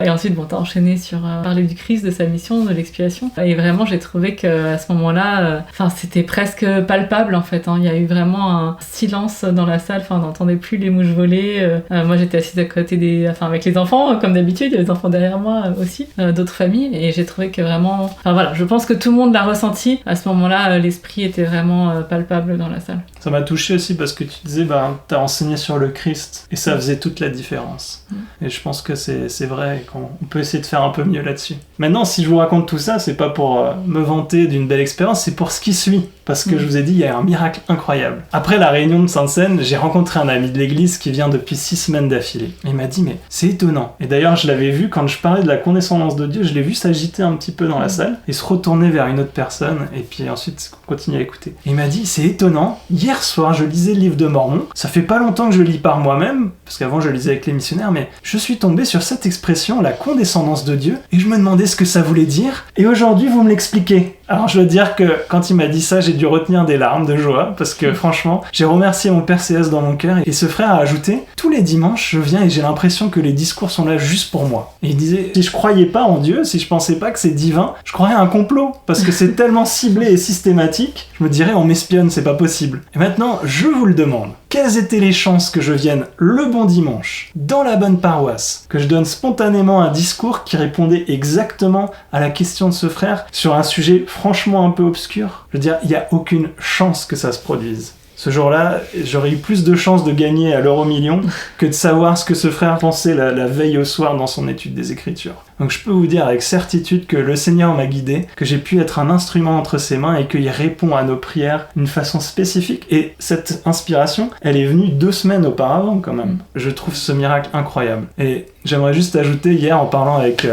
Et ensuite, bon, t'as enchaîné sur parler du Christ, de sa mission, de l'expiation. Et vraiment, j'ai trouvé qu'à ce moment-là, c'était presque palpable en fait. Il y a eu vraiment un silence dans la salle. On n'entendait plus les mouches voler. Moi, j'étais assise à côté avec les enfants, comme d'habitude. Il y a des enfants derrière moi aussi, d'autres familles. Et j'ai trouvé que vraiment, je pense que tout le monde l'a ressenti. À ce moment-là, l'esprit était vraiment palpable dans la salle.
Ça m'a touché aussi parce que tu disais, t'as enseigné sur le Christ et ça faisait toute la différence. Et je pense que c'est vrai et qu'on peut essayer de faire un peu mieux là-dessus. Maintenant, si je vous raconte tout ça, c'est pas pour me vanter d'une belle expérience, c'est pour ce qui suit. parce que je vous ai dit, il y a un miracle incroyable. Après la réunion de Sainte-Seine, j'ai rencontré un ami de l'église qui vient depuis 6 semaines d'affilée. Il m'a dit, mais c'est étonnant. Et d'ailleurs, je l'avais vu quand je parlais de la condescendance de Dieu, je l'ai vu s'agiter un petit peu dans la salle et se retourner vers une autre personne et puis ensuite continuer à écouter. Et il m'a dit, c'est étonnant, hier soir, je lisais le livre de Mormon, ça fait pas longtemps que je le lis par moi-même, parce qu'avant je lisais avec les missionnaires, mais je suis tombé sur cette expression, la condescendance de Dieu, et je me demandais ce que ça voulait dire, et aujourd'hui vous me l'expliquez. Alors je dois dire que quand il m'a dit ça, j'ai dû retenir des larmes de joie, parce que franchement, j'ai remercié mon père CS dans mon cœur, et ce frère a ajouté, tous les dimanches je viens et j'ai l'impression que les discours sont là juste pour moi. Et il disait, si je croyais pas en Dieu, si je pensais pas que c'est divin, je croirais à un complot, parce que c'est tellement ciblé et systématique, je me dirais on m'espionne, c'est pas possible. Et maintenant, je vous le demande, quelles étaient les chances que je vienne le bon dimanche, dans la bonne paroisse, que je donne spontanément un discours qui répondait exactement à la question de ce frère sur un sujet franchement un peu obscur? Je veux dire, il n'y a aucune chance que ça se produise. Ce jour-là, j'aurais eu plus de chances de gagner à l'euro-million que de savoir ce que ce frère pensait la veille au soir dans son étude des Écritures. Donc je peux vous dire avec certitude que le Seigneur m'a guidé, que j'ai pu être un instrument entre ses mains et qu'il répond à nos prières d'une façon spécifique. Et cette inspiration, elle est venue 2 semaines auparavant quand même. Je trouve ce miracle incroyable. Et j'aimerais juste ajouter, hier en parlant avec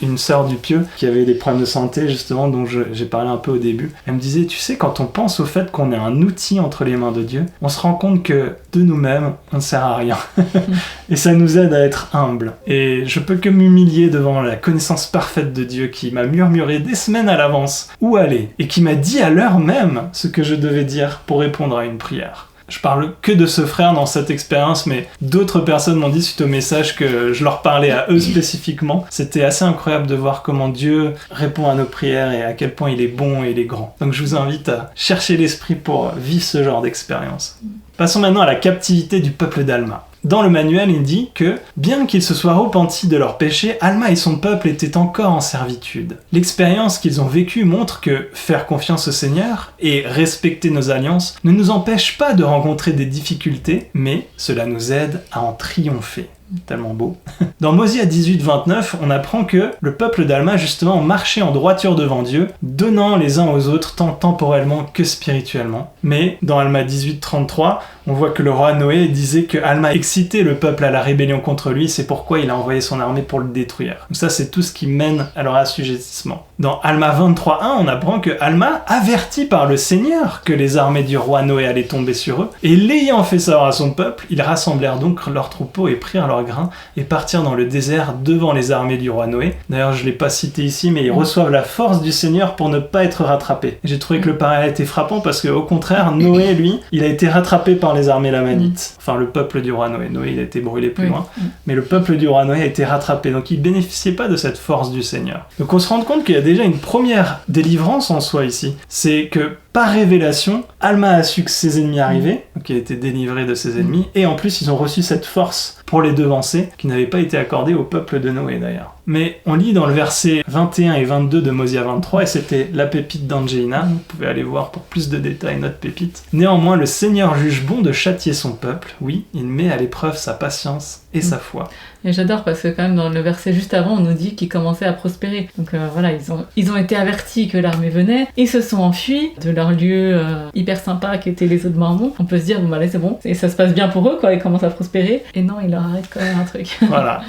une sœur du Pieux qui avait des problèmes de santé justement, dont j'ai parlé un peu au début, elle me disait, tu sais, quand on pense au fait qu'on est un outil entre les mains de Dieu, on se rend compte que de nous-mêmes, on ne sert à rien. Et ça nous aide à être humbles. Et je peux que m'humilier devant la connaissance parfaite de Dieu qui m'a murmuré des semaines à l'avance où aller et qui m'a dit à l'heure même ce que je devais dire pour répondre à une prière. Je parle que de ce frère dans cette expérience, mais d'autres personnes m'ont dit suite au message que je leur parlais à eux spécifiquement. C'était assez incroyable de voir comment Dieu répond à nos prières et à quel point il est bon et il est grand. Donc je vous invite à chercher l'esprit pour vivre ce genre d'expérience. Passons maintenant à la captivité du peuple d'Alma. Dans le manuel, il dit que, bien qu'ils se soient repentis de leurs péchés, Alma et son peuple étaient encore en servitude. L'expérience qu'ils ont vécue montre que faire confiance au Seigneur et respecter nos alliances ne nous empêche pas de rencontrer des difficultés, mais cela nous aide à en triompher. Tellement beau. Dans Mosia 18-29, on apprend que le peuple d'Alma justement marchait en droiture devant Dieu, donnant les uns aux autres tant temporellement que spirituellement. Mais dans Alma 18-33, on voit que le roi Noé disait que Alma excitait le peuple à la rébellion contre lui, c'est pourquoi il a envoyé son armée pour le détruire. Donc ça, c'est tout ce qui mène à leur assujettissement. Dans Alma 23.1, on apprend que Alma, averti par le Seigneur que les armées du roi Noé allaient tomber sur eux, et l'ayant fait savoir à son peuple, ils rassemblèrent donc leurs troupeaux et prirent leurs grains et partirent dans le désert devant les armées du roi Noé. D'ailleurs, je ne l'ai pas cité ici, mais ils reçoivent la force du Seigneur pour ne pas être rattrapés. Et j'ai trouvé que le parallèle était frappant parce qu'au contraire, Noé, lui, il a été rattrapé par les armées lamanites. Enfin, le peuple du roi Noé. Noé, il a été brûlé plus loin. Mais le peuple du roi Noé a été rattrapé. Donc, il ne bénéficiait pas de cette force du Seigneur. Donc, on se rend compte qu'il y a déjà une première délivrance en soi ici. C'est que par révélation, Alma a su que ses ennemis arrivaient, donc il a été délivré de ses ennemis, et en plus ils ont reçu cette force pour les devancer, qui n'avait pas été accordée au peuple de Noé d'ailleurs. Mais on lit dans le verset 21 et 22 de Mosia 23, et c'était la pépite d'Angelina, vous pouvez aller voir pour plus de détails notre pépite. Néanmoins, le Seigneur juge bon de châtier son peuple, oui, il met à l'épreuve sa patience et sa foi.
Et j'adore parce que quand même dans le verset juste avant, on nous dit qu'ils commençaient à prospérer. Donc voilà, ils ont été avertis que l'armée venait, ils se sont enfuis de leur lieu hyper sympa qui était les eaux de Mormon. On peut se dire, bon bah là c'est bon, et ça se passe bien pour eux quoi, ils commencent à prospérer. Et non, il leur arrête quand même un truc.
Voilà.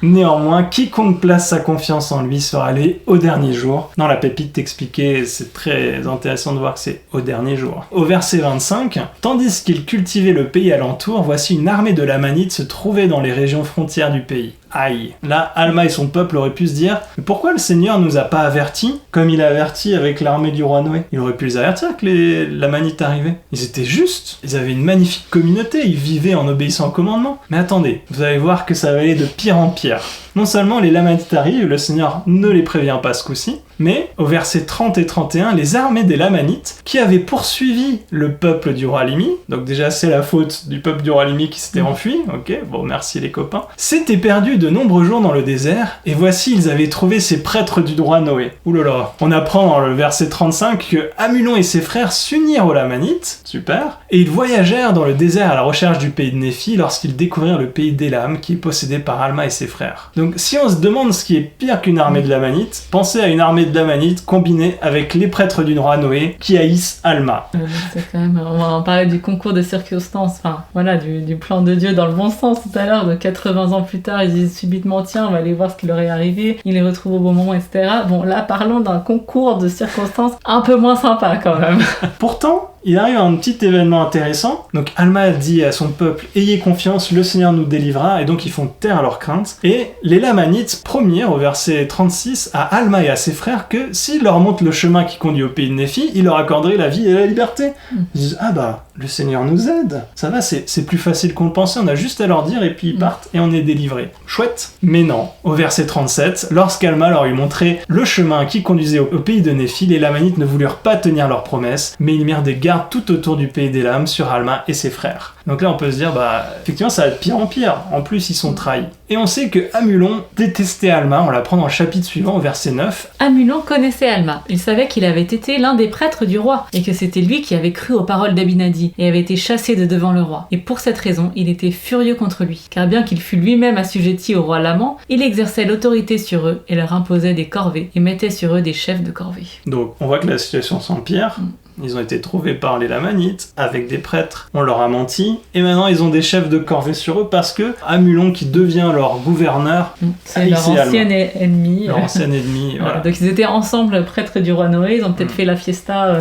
Néanmoins, quiconque place sa confiance en lui sera allé au dernier jour. Dans la pépite t'expliquait, c'est très intéressant de voir que c'est au dernier jour. Au verset 25, tandis qu'ils cultivaient le pays alentour, voici une armée de Lamanites se trouvait dans les régions frontières du pays. Aïe. Là, Alma et son peuple auraient pu se dire « Mais pourquoi le Seigneur nous a pas avertis comme il a averti avec l'armée du roi Noé ?» Il aurait pu les avertir que les Lamanites arrivaient. Ils étaient justes. Ils avaient une magnifique communauté. Ils vivaient en obéissant au commandement. Mais attendez, vous allez voir que ça va aller de pire en pire. Non seulement les Lamanites arrivent, le Seigneur ne les prévient pas ce coup-ci, mais au verset 30 et 31, les armées des Lamanites, qui avaient poursuivi le peuple du roi Limi, donc déjà c'est la faute du peuple du roi Limi qui s'était enfui, ok, bon merci les copains, s'étaient perdus de nombreux jours dans le désert, et voici ils avaient trouvé ces prêtres du roi Noé. Oulala. On apprend dans le verset 35 que Amulon et ses frères s'unirent aux Lamanites, super, et ils voyagèrent dans le désert à la recherche du pays de Néphi lorsqu'ils découvrirent le pays d'Élam qui est possédé par Alma et ses frères. Donc Donc si on se demande ce qui est pire qu'une armée de Lamanites, pensez à une armée de Lamanites combinée avec les prêtres du roi Noé qui haïssent Alma.
C'est quand même, on va en parler du concours de circonstances, enfin voilà, du plan de Dieu dans le bon sens tout à l'heure, de 80 ans plus tard, ils disent subitement tiens, on va aller voir ce qui leur est arrivé, ils les retrouvent au bon moment, etc. Bon là, parlons d'un concours de circonstances un peu moins sympa quand même.
Pourtant, il arrive un petit événement intéressant. Donc Alma dit à son peuple « Ayez confiance, le Seigneur nous délivrera » et donc ils font taire leurs craintes. Et les Lamanites promirent au verset 36 à Alma et à ses frères que s'ils leur montrent le chemin qui conduit au pays de Néphi, il leur accorderait la vie et la liberté. Ils disent « Ah bah, le Seigneur nous aide. Ça va, c'est plus facile qu'on le pensait, on a juste à leur dire et puis ils partent et on est délivrés. » Chouette. Mais non, au verset 37, lorsqu'Alma leur eut montré le chemin qui conduisait au pays de Néphi, les Lamanites ne voulurent pas tenir leur promesse, mais ils mirent des gardes tout autour du pays d'Élam sur Alma et ses frères. Donc là on peut se dire, bah effectivement ça va de pire en pire, en plus ils sont trahis. Et on sait que Amulon détestait Alma, on l'apprend dans le chapitre suivant au verset 9.
Amulon connaissait Alma, il savait qu'il avait été l'un des prêtres du roi, et que c'était lui qui avait cru aux paroles d'Abinadi, et avait été chassé de devant le roi. Et pour cette raison, il était furieux contre lui, car bien qu'il fût lui-même assujetti au roi Laman, il exerçait l'autorité sur eux, et leur imposait des corvées, et mettait sur eux des chefs de corvée.
Donc on voit que la situation s'empire. Ils ont été trouvés par les Lamanites avec des prêtres, on leur a menti, et maintenant ils ont des chefs de corvée sur eux parce que Amulon, qui devient leur gouverneur,
c'est leur ancien ennemi.
Leur ancien ennemi, voilà.
Donc ils étaient ensemble prêtres du roi Noé, ils ont peut-être fait la fiesta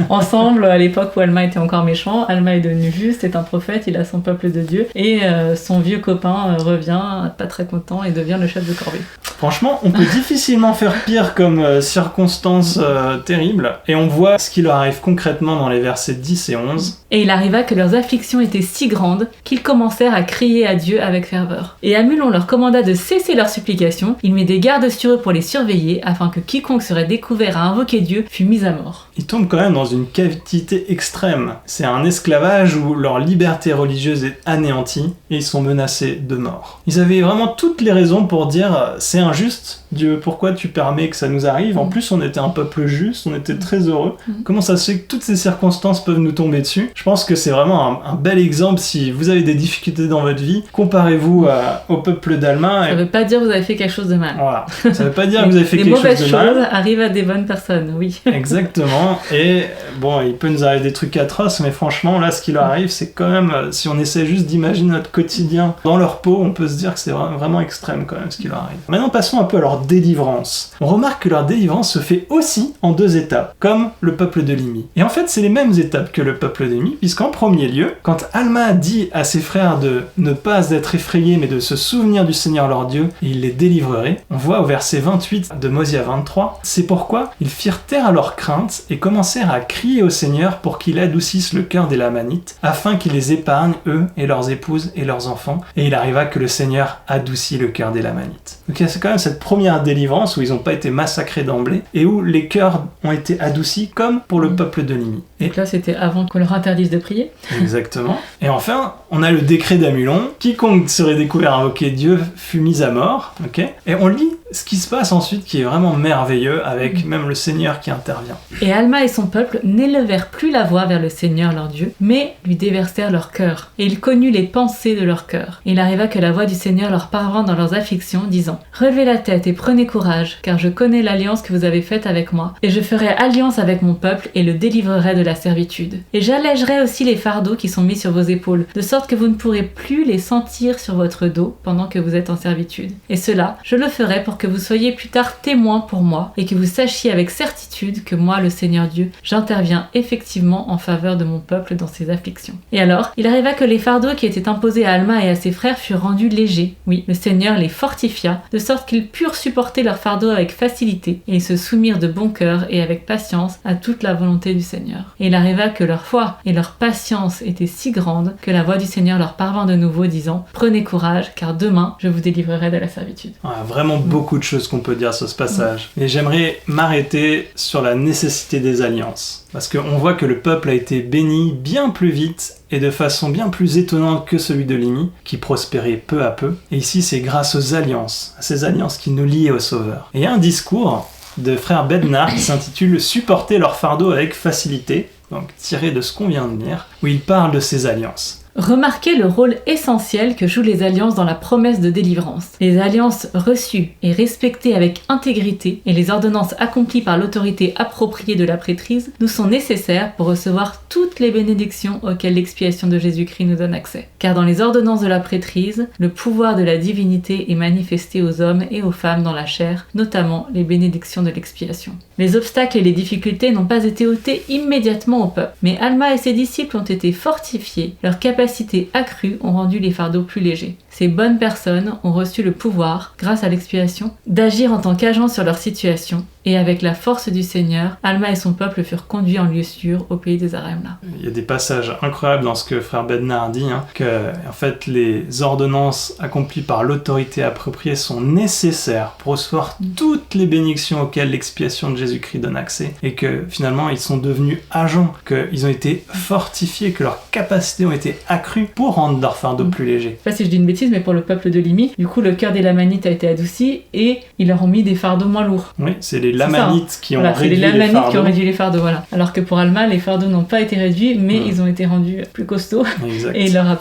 ensemble à l'époque où Alma était encore méchant. Alma est devenu juste, c'est un prophète, il a son peuple de Dieu, et son vieux copain revient, pas très content, et devient le chef de corvée.
Franchement, on peut difficilement faire pire comme circonstances terribles, et on voit ce qui leur arrive concrètement dans les versets 10 et 11.
Et il arriva que leurs afflictions étaient si grandes qu'ils commencèrent à crier à Dieu avec ferveur. Et Amulon leur commanda de cesser leurs supplications, il mit des gardes sur eux pour les surveiller, afin que quiconque serait découvert à invoquer Dieu fût mis à mort.
Ils tombent quand même dans une captivité extrême. C'est un esclavage où leur liberté religieuse est anéantie, et ils sont menacés de mort. Ils avaient vraiment toutes les raisons pour dire « c'est injuste, Dieu, pourquoi tu permets que ça nous arrive ? En plus, on était un peuple juste, on était très heureux. Comment ça se fait que toutes ces circonstances peuvent nous tomber dessus ?» Je pense que c'est vraiment un bel exemple. Si vous avez des difficultés dans votre vie, comparez-vous au peuple d'Alma.
Ça veut pas dire que vous avez fait quelque chose de mal.
Voilà. Ça veut pas dire que vous avez fait quelque chose de mal.
Les mauvaises choses arrivent à des bonnes personnes, oui.
Exactement. Et bon, il peut nous arriver des trucs atroces, mais franchement, là, ce qui leur arrive, c'est quand même, si on essaie juste d'imaginer notre quotidien dans leur peau, on peut se dire que c'est vraiment extrême quand même ce qui leur arrive. Maintenant, passons un peu à leur délivrance. On remarque que leur délivrance se fait aussi en 2 étapes, comme le peuple de Limi. Et en fait, c'est les mêmes étapes que le peuple de Limi, puisqu'en premier lieu, quand Alma dit à ses frères de ne pas être effrayés, mais de se souvenir du Seigneur leur Dieu, et il les délivrerait, on voit au verset 28 de Mosia 23, c'est pourquoi ils firent taire à leur crainte et commencèrent à crier au Seigneur pour qu'il adoucisse le cœur des Lamanites, afin qu'il les épargne, eux et leurs épouses et leurs enfants, et il arriva que le Seigneur adoucit le cœur des Lamanites. Donc il y a quand même cette première délivrance où ils n'ont pas été massacrés d'emblée, et où les cœurs ont été adoucis comme pour le peuple de Limi.
Donc là, c'était avant qu'on leur interdise de prier.
Exactement. Et enfin, on a le décret d'Amulon. Quiconque serait découvert à invoquer Dieu fut mis à mort. Okay, et on lit ce qui se passe ensuite qui est vraiment merveilleux avec même le Seigneur qui intervient.
Et Alma et son peuple n'élevèrent plus la voix vers le Seigneur leur Dieu, mais lui déversèrent leur cœur. Et il connut les pensées de leur cœur. Et il arriva que la voix du Seigneur leur parvint dans leurs afflictions, disant « Relevez la tête et prenez courage, car je connais l'alliance que vous avez faite avec moi, et je ferai alliance avec mon peuple et le délivrerai de la servitude. Et j'allégerai aussi les fardeaux qui sont mis sur vos épaules, de sorte que vous ne pourrez plus les sentir sur votre dos pendant que vous êtes en servitude. Et cela, je le ferai pour que vous soyez plus tard témoins pour moi, et que vous sachiez avec certitude que moi, le Seigneur Dieu, j'interviens effectivement en faveur de mon peuple dans ses afflictions. Et alors, il arriva que les fardeaux qui étaient imposés à Alma et à ses frères furent rendus légers. Oui, le Seigneur les fortifia, de sorte qu'ils purent supporter leurs fardeaux avec facilité, et ils se soumirent de bon cœur et avec patience à toute la volonté du Seigneur. Et il arriva que leur foi et leur patience étaient si grandes que la voix du Seigneur leur parvint de nouveau, disant « Prenez courage, car demain je vous délivrerai de la servitude. »
Vraiment beaucoup de choses qu'on peut dire sur ce passage. Et j'aimerais m'arrêter sur la nécessité des alliances. Parce qu'on voit que le peuple a été béni bien plus vite et de façon bien plus étonnante que celui de Limi, qui prospérait peu à peu. Et ici, c'est grâce aux alliances, à ces alliances qui nous lient au Sauveur. Et il y a un discours de frère Bednar qui s'intitule « Supporter leur fardeau avec facilité », donc tiré de ce qu'on vient de lire, où il parle de ces alliances.
Remarquez le rôle essentiel que jouent les alliances dans la promesse de délivrance. Les alliances reçues et respectées avec intégrité et les ordonnances accomplies par l'autorité appropriée de la prêtrise nous sont nécessaires pour recevoir toutes les bénédictions auxquelles l'expiation de Jésus-Christ nous donne accès. Car dans les ordonnances de la prêtrise, le pouvoir de la divinité est manifesté aux hommes et aux femmes dans la chair, notamment les bénédictions de l'expiation. Les obstacles et les difficultés n'ont pas été ôtés immédiatement au peuple, mais Alma et ses disciples ont été fortifiés, leurs capacités accrues ont rendu les fardeaux plus légers. Ces bonnes personnes ont reçu le pouvoir, grâce à l'expiation, d'agir en tant qu'agents sur leur situation, et avec la force du Seigneur, Alma et son peuple furent conduits en lieu sûr au pays des Aramla.
Il y a des passages incroyables dans ce que frère Bednar dit, que en fait les ordonnances accomplies par l'autorité appropriée sont nécessaires pour recevoir toutes les bénédictions auxquelles l'expiation de Jésus-Christ donne accès, et que finalement ils sont devenus agents, qu'ils ont été fortifiés, que leurs capacités ont été accrues pour rendre leur fardeau plus léger.
Je sais pas si je dis une bêtise, mais pour le peuple de Limi, du coup le cœur des Lamanites a été adouci et ils leur ont mis des fardeaux moins lourds.
Oui, c'est les Lamanites qui ont réduit les fardeaux.
C'est les Lamanites qui ont réduit les fardeaux, voilà. Alors que pour Alma, les fardeaux n'ont pas été réduits, mais ils ont été rendus plus costauds et il leur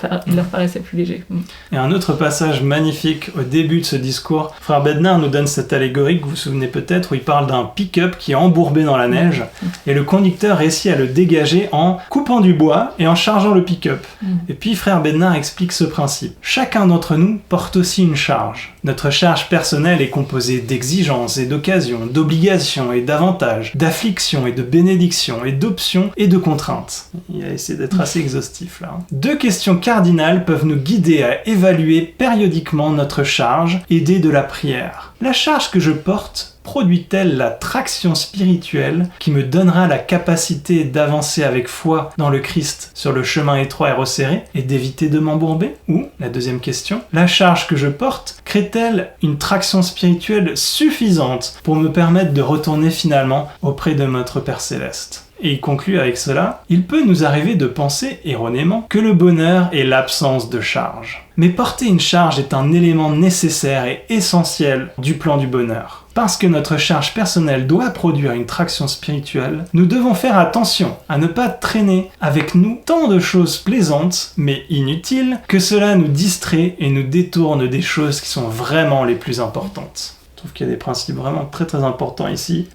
paraissait plus léger.
Et un autre passage magnifique au début de ce discours, frère Bednar nous donne cette allégorie que vous vous souvenez peut-être, où il parle d'un pick-up qui est embourbé dans la neige et le conducteur réussit à le dégager en coupant du bois et en chargeant le pick-up. Et puis frère Bednar explique ce principe. Chacun d'entre nous porte aussi une charge. Notre charge personnelle est composée d'exigences et d'occasions, d'obligations et d'avantages, d'afflictions et de bénédictions et d'options et de contraintes. Il a essayé d'être assez exhaustif là. 2 questions cardinales peuvent nous guider à évaluer périodiquement notre charge, aidée de la prière. La charge que je porte produit-elle la traction spirituelle qui me donnera la capacité d'avancer avec foi dans le Christ sur le chemin étroit et resserré et d'éviter de m'embourber? Ou, la deuxième question, la charge que je porte crée-t-elle une traction spirituelle suffisante pour me permettre de retourner finalement auprès de notre Père Céleste? Et il conclut avec cela, il peut nous arriver de penser erronément que le bonheur est l'absence de charge. Mais porter une charge est un élément nécessaire et essentiel du plan du bonheur. Parce que notre charge personnelle doit produire une traction spirituelle, nous devons faire attention à ne pas traîner avec nous tant de choses plaisantes, mais inutiles, que cela nous distrait et nous détourne des choses qui sont vraiment les plus importantes. Je trouve qu'il y a des principes vraiment très très importants ici.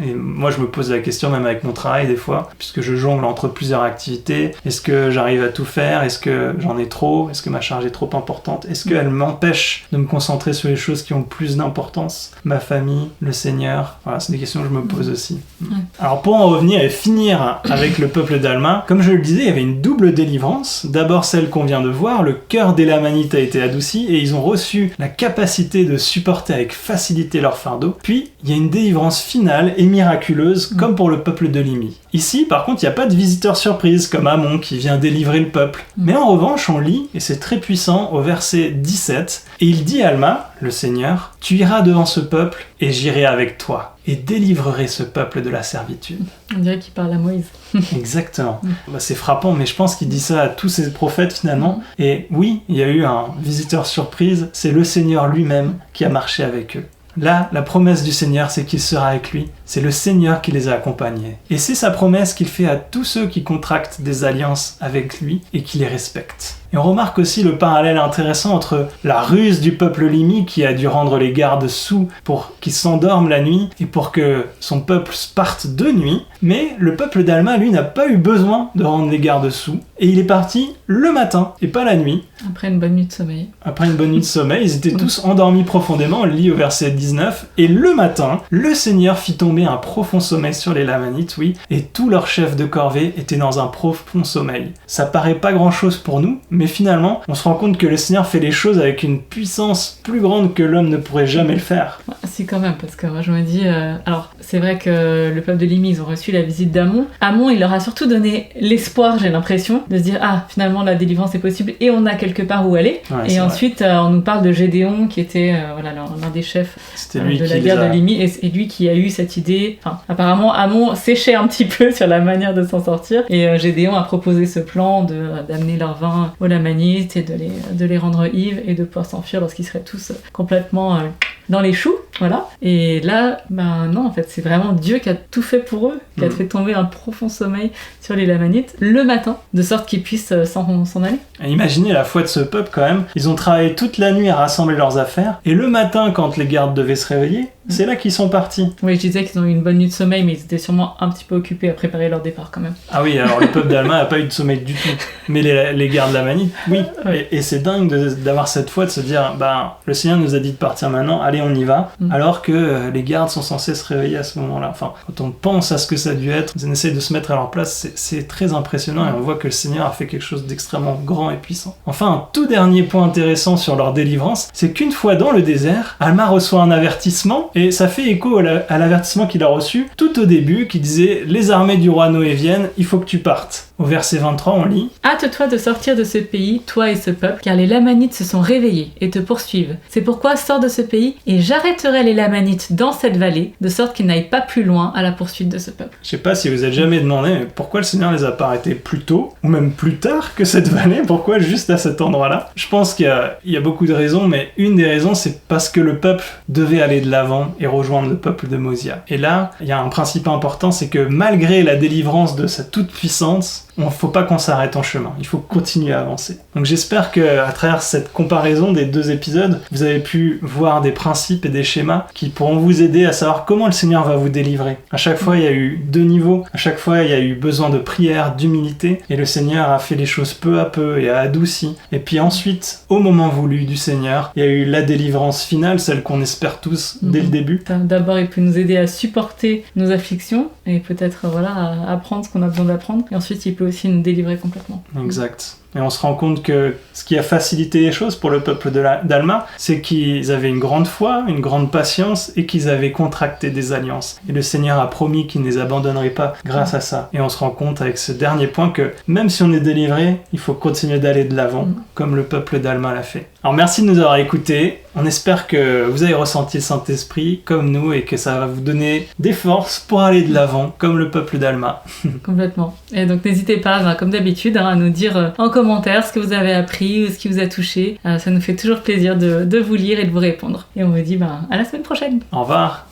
Et moi je me pose la question même avec mon travail des fois, puisque je jongle entre plusieurs activités. Est-ce que j'arrive à tout faire? Est-ce que j'en ai trop? Est-ce que ma charge est trop importante? Est-ce qu'elle m'empêche de me concentrer sur les choses qui ont plus d'importance? Ma famille, le Seigneur? Voilà, c'est des questions que je me pose aussi. Alors pour en revenir et finir avec le peuple d'Alma, comme je le disais, il y avait une double délivrance. D'abord celle qu'on vient de voir, le cœur des Lamanites a été adouci et ils ont reçu la capacité de supporter avec faciliter leur fardeau. Puis, il y a une délivrance finale et miraculeuse, comme pour le peuple de Limi. Ici, par contre, il n'y a pas de visiteur surprise, comme Amon qui vient délivrer le peuple. Mais en revanche, on lit, et c'est très puissant, au verset 17, et il dit à Alma, le Seigneur, « Tu iras devant ce peuple, et j'irai avec toi, et délivrerai ce peuple de la servitude. »
On dirait qu'il parle à Moïse.
Exactement. C'est frappant, mais je pense qu'il dit ça à tous ces prophètes finalement. Et oui, il y a eu un visiteur surprise, c'est le Seigneur lui-même qui a marché avec eux. Là, la promesse du Seigneur, c'est qu'il sera avec lui. C'est le Seigneur qui les a accompagnés. Et c'est sa promesse qu'il fait à tous ceux qui contractent des alliances avec lui et qui les respectent. Et on remarque aussi le parallèle intéressant entre la ruse du peuple Limi qui a dû rendre les gardes soûls pour qu'ils s'endorment la nuit et pour que son peuple parte de nuit. Mais le peuple d'Alma, lui, n'a pas eu besoin de rendre les gardes soûls. Et il est parti le matin et pas la nuit.
Après une bonne nuit de sommeil.
Après une bonne nuit de sommeil, ils étaient tous endormis profondément, on le lit au verset 19. Et le matin, le Seigneur fit tomber un profond sommeil sur les Lamanites, oui, et tous leurs chefs de corvée étaient dans un profond sommeil. Ça paraît pas grand-chose pour nous, mais finalement, on se rend compte que le Seigneur fait les choses avec une puissance plus grande que l'homme ne pourrait jamais le faire.
Si, quand même, parce que moi je me dis... Alors, c'est vrai que le peuple de Limi, ils ont reçu la visite d'Amon. Amon, il leur a surtout donné l'espoir, j'ai l'impression, de se dire « Ah, finalement, la délivrance est possible et on a quelque part où aller. » Et ensuite, on nous parle de Gédéon, qui était l'un des chefs de la guerre de Limi, et lui qui a eu cette idée... Enfin, apparemment, Amon séchait un petit peu sur la manière de s'en sortir, et Gédéon a proposé ce plan d'amener leur vin aux Lamanites et de les rendre ivres et de pouvoir s'enfuir lorsqu'ils seraient tous complètement dans les choux. Voilà. Et là, non, en fait, c'est vraiment Dieu qui a tout fait pour eux, qui a fait tomber un profond sommeil sur les Lamanites le matin, de sorte qu'ils puissent s'en aller.
Et imaginez la foi de ce peuple quand même. Ils ont travaillé toute la nuit à rassembler leurs affaires, et le matin, quand les gardes devaient se réveiller, c'est là qu'ils sont partis.
Oui, je disais qu'ils ont eu une bonne nuit de sommeil, mais ils étaient sûrement un petit peu occupés à préparer leur départ quand même.
Ah oui, alors le peuple d'Alma n'a pas eu de sommeil du tout. Mais les gardes lamanites, oui. Ouais. Et c'est dingue d'avoir cette foi, de se dire, le Seigneur nous a dit de partir maintenant, allez, on y va. Alors que les gardes sont censés se réveiller à ce moment-là. Enfin, quand on pense à ce que ça a dû être, on essaie de se mettre à leur place, c'est très impressionnant et on voit que le Seigneur a fait quelque chose d'extrêmement grand et puissant. Enfin, un tout dernier point intéressant sur leur délivrance, c'est qu'une fois dans le désert, Alma reçoit un avertissement et ça fait écho à l'avertissement qu'il a reçu tout au début qui disait « Les armées du roi Noé viennent, il faut que tu partes ». Au verset 23, on lit «
Hâte-toi de sortir de ce pays, toi et ce peuple, car les Lamanites se sont réveillés et te poursuivent. C'est pourquoi sors de ce pays et j'arrêterai les Lamanites dans cette vallée, de sorte qu'ils n'aillent pas plus loin à la poursuite de ce peuple. »
Je sais pas si vous êtes jamais demandé mais pourquoi le Seigneur les a pas arrêtés plus tôt, ou même plus tard que cette vallée, pourquoi juste à cet endroit-là. Je pense qu'il y a beaucoup de raisons, mais une des raisons c'est parce que le peuple devait aller de l'avant et rejoindre le peuple de Mosia. Et là, il y a un principe important, c'est que malgré la délivrance de sa toute-puissance, il ne faut pas qu'on s'arrête en chemin, il faut continuer à avancer. Donc j'espère qu'à travers cette comparaison des deux épisodes, vous avez pu voir des principes et des schémas qui pourront vous aider à savoir comment le Seigneur va vous délivrer. À chaque fois, il y a eu deux niveaux, à chaque fois, il y a eu besoin de prière, d'humilité, et le Seigneur a fait les choses peu à peu et a adouci. Et puis ensuite, au moment voulu du Seigneur, il y a eu la délivrance finale, celle qu'on espère tous dès le début.
D'abord, il peut nous aider à supporter nos afflictions et peut-être à apprendre ce qu'on a besoin d'apprendre. Et ensuite, il peut aussi nous délivrer complètement.
Exact. Et on se rend compte que ce qui a facilité les choses pour le peuple d'Alma, c'est qu'ils avaient une grande foi, une grande patience et qu'ils avaient contracté des alliances. Et le Seigneur a promis qu'il ne les abandonnerait pas grâce à ça. Et on se rend compte avec ce dernier point que même si on est délivré, il faut continuer d'aller de l'avant, comme le peuple d'Alma l'a fait. Alors merci de nous avoir écoutés. On espère que vous avez ressenti le Saint-Esprit comme nous et que ça va vous donner des forces pour aller de l'avant, comme le peuple d'Alma.
Complètement. Et donc n'hésitez pas, comme d'habitude, à nous dire en commentaire ce que vous avez appris ou ce qui vous a touché. Ça nous fait toujours plaisir de vous lire et de vous répondre. Et on vous dit à la semaine prochaine.
Au revoir.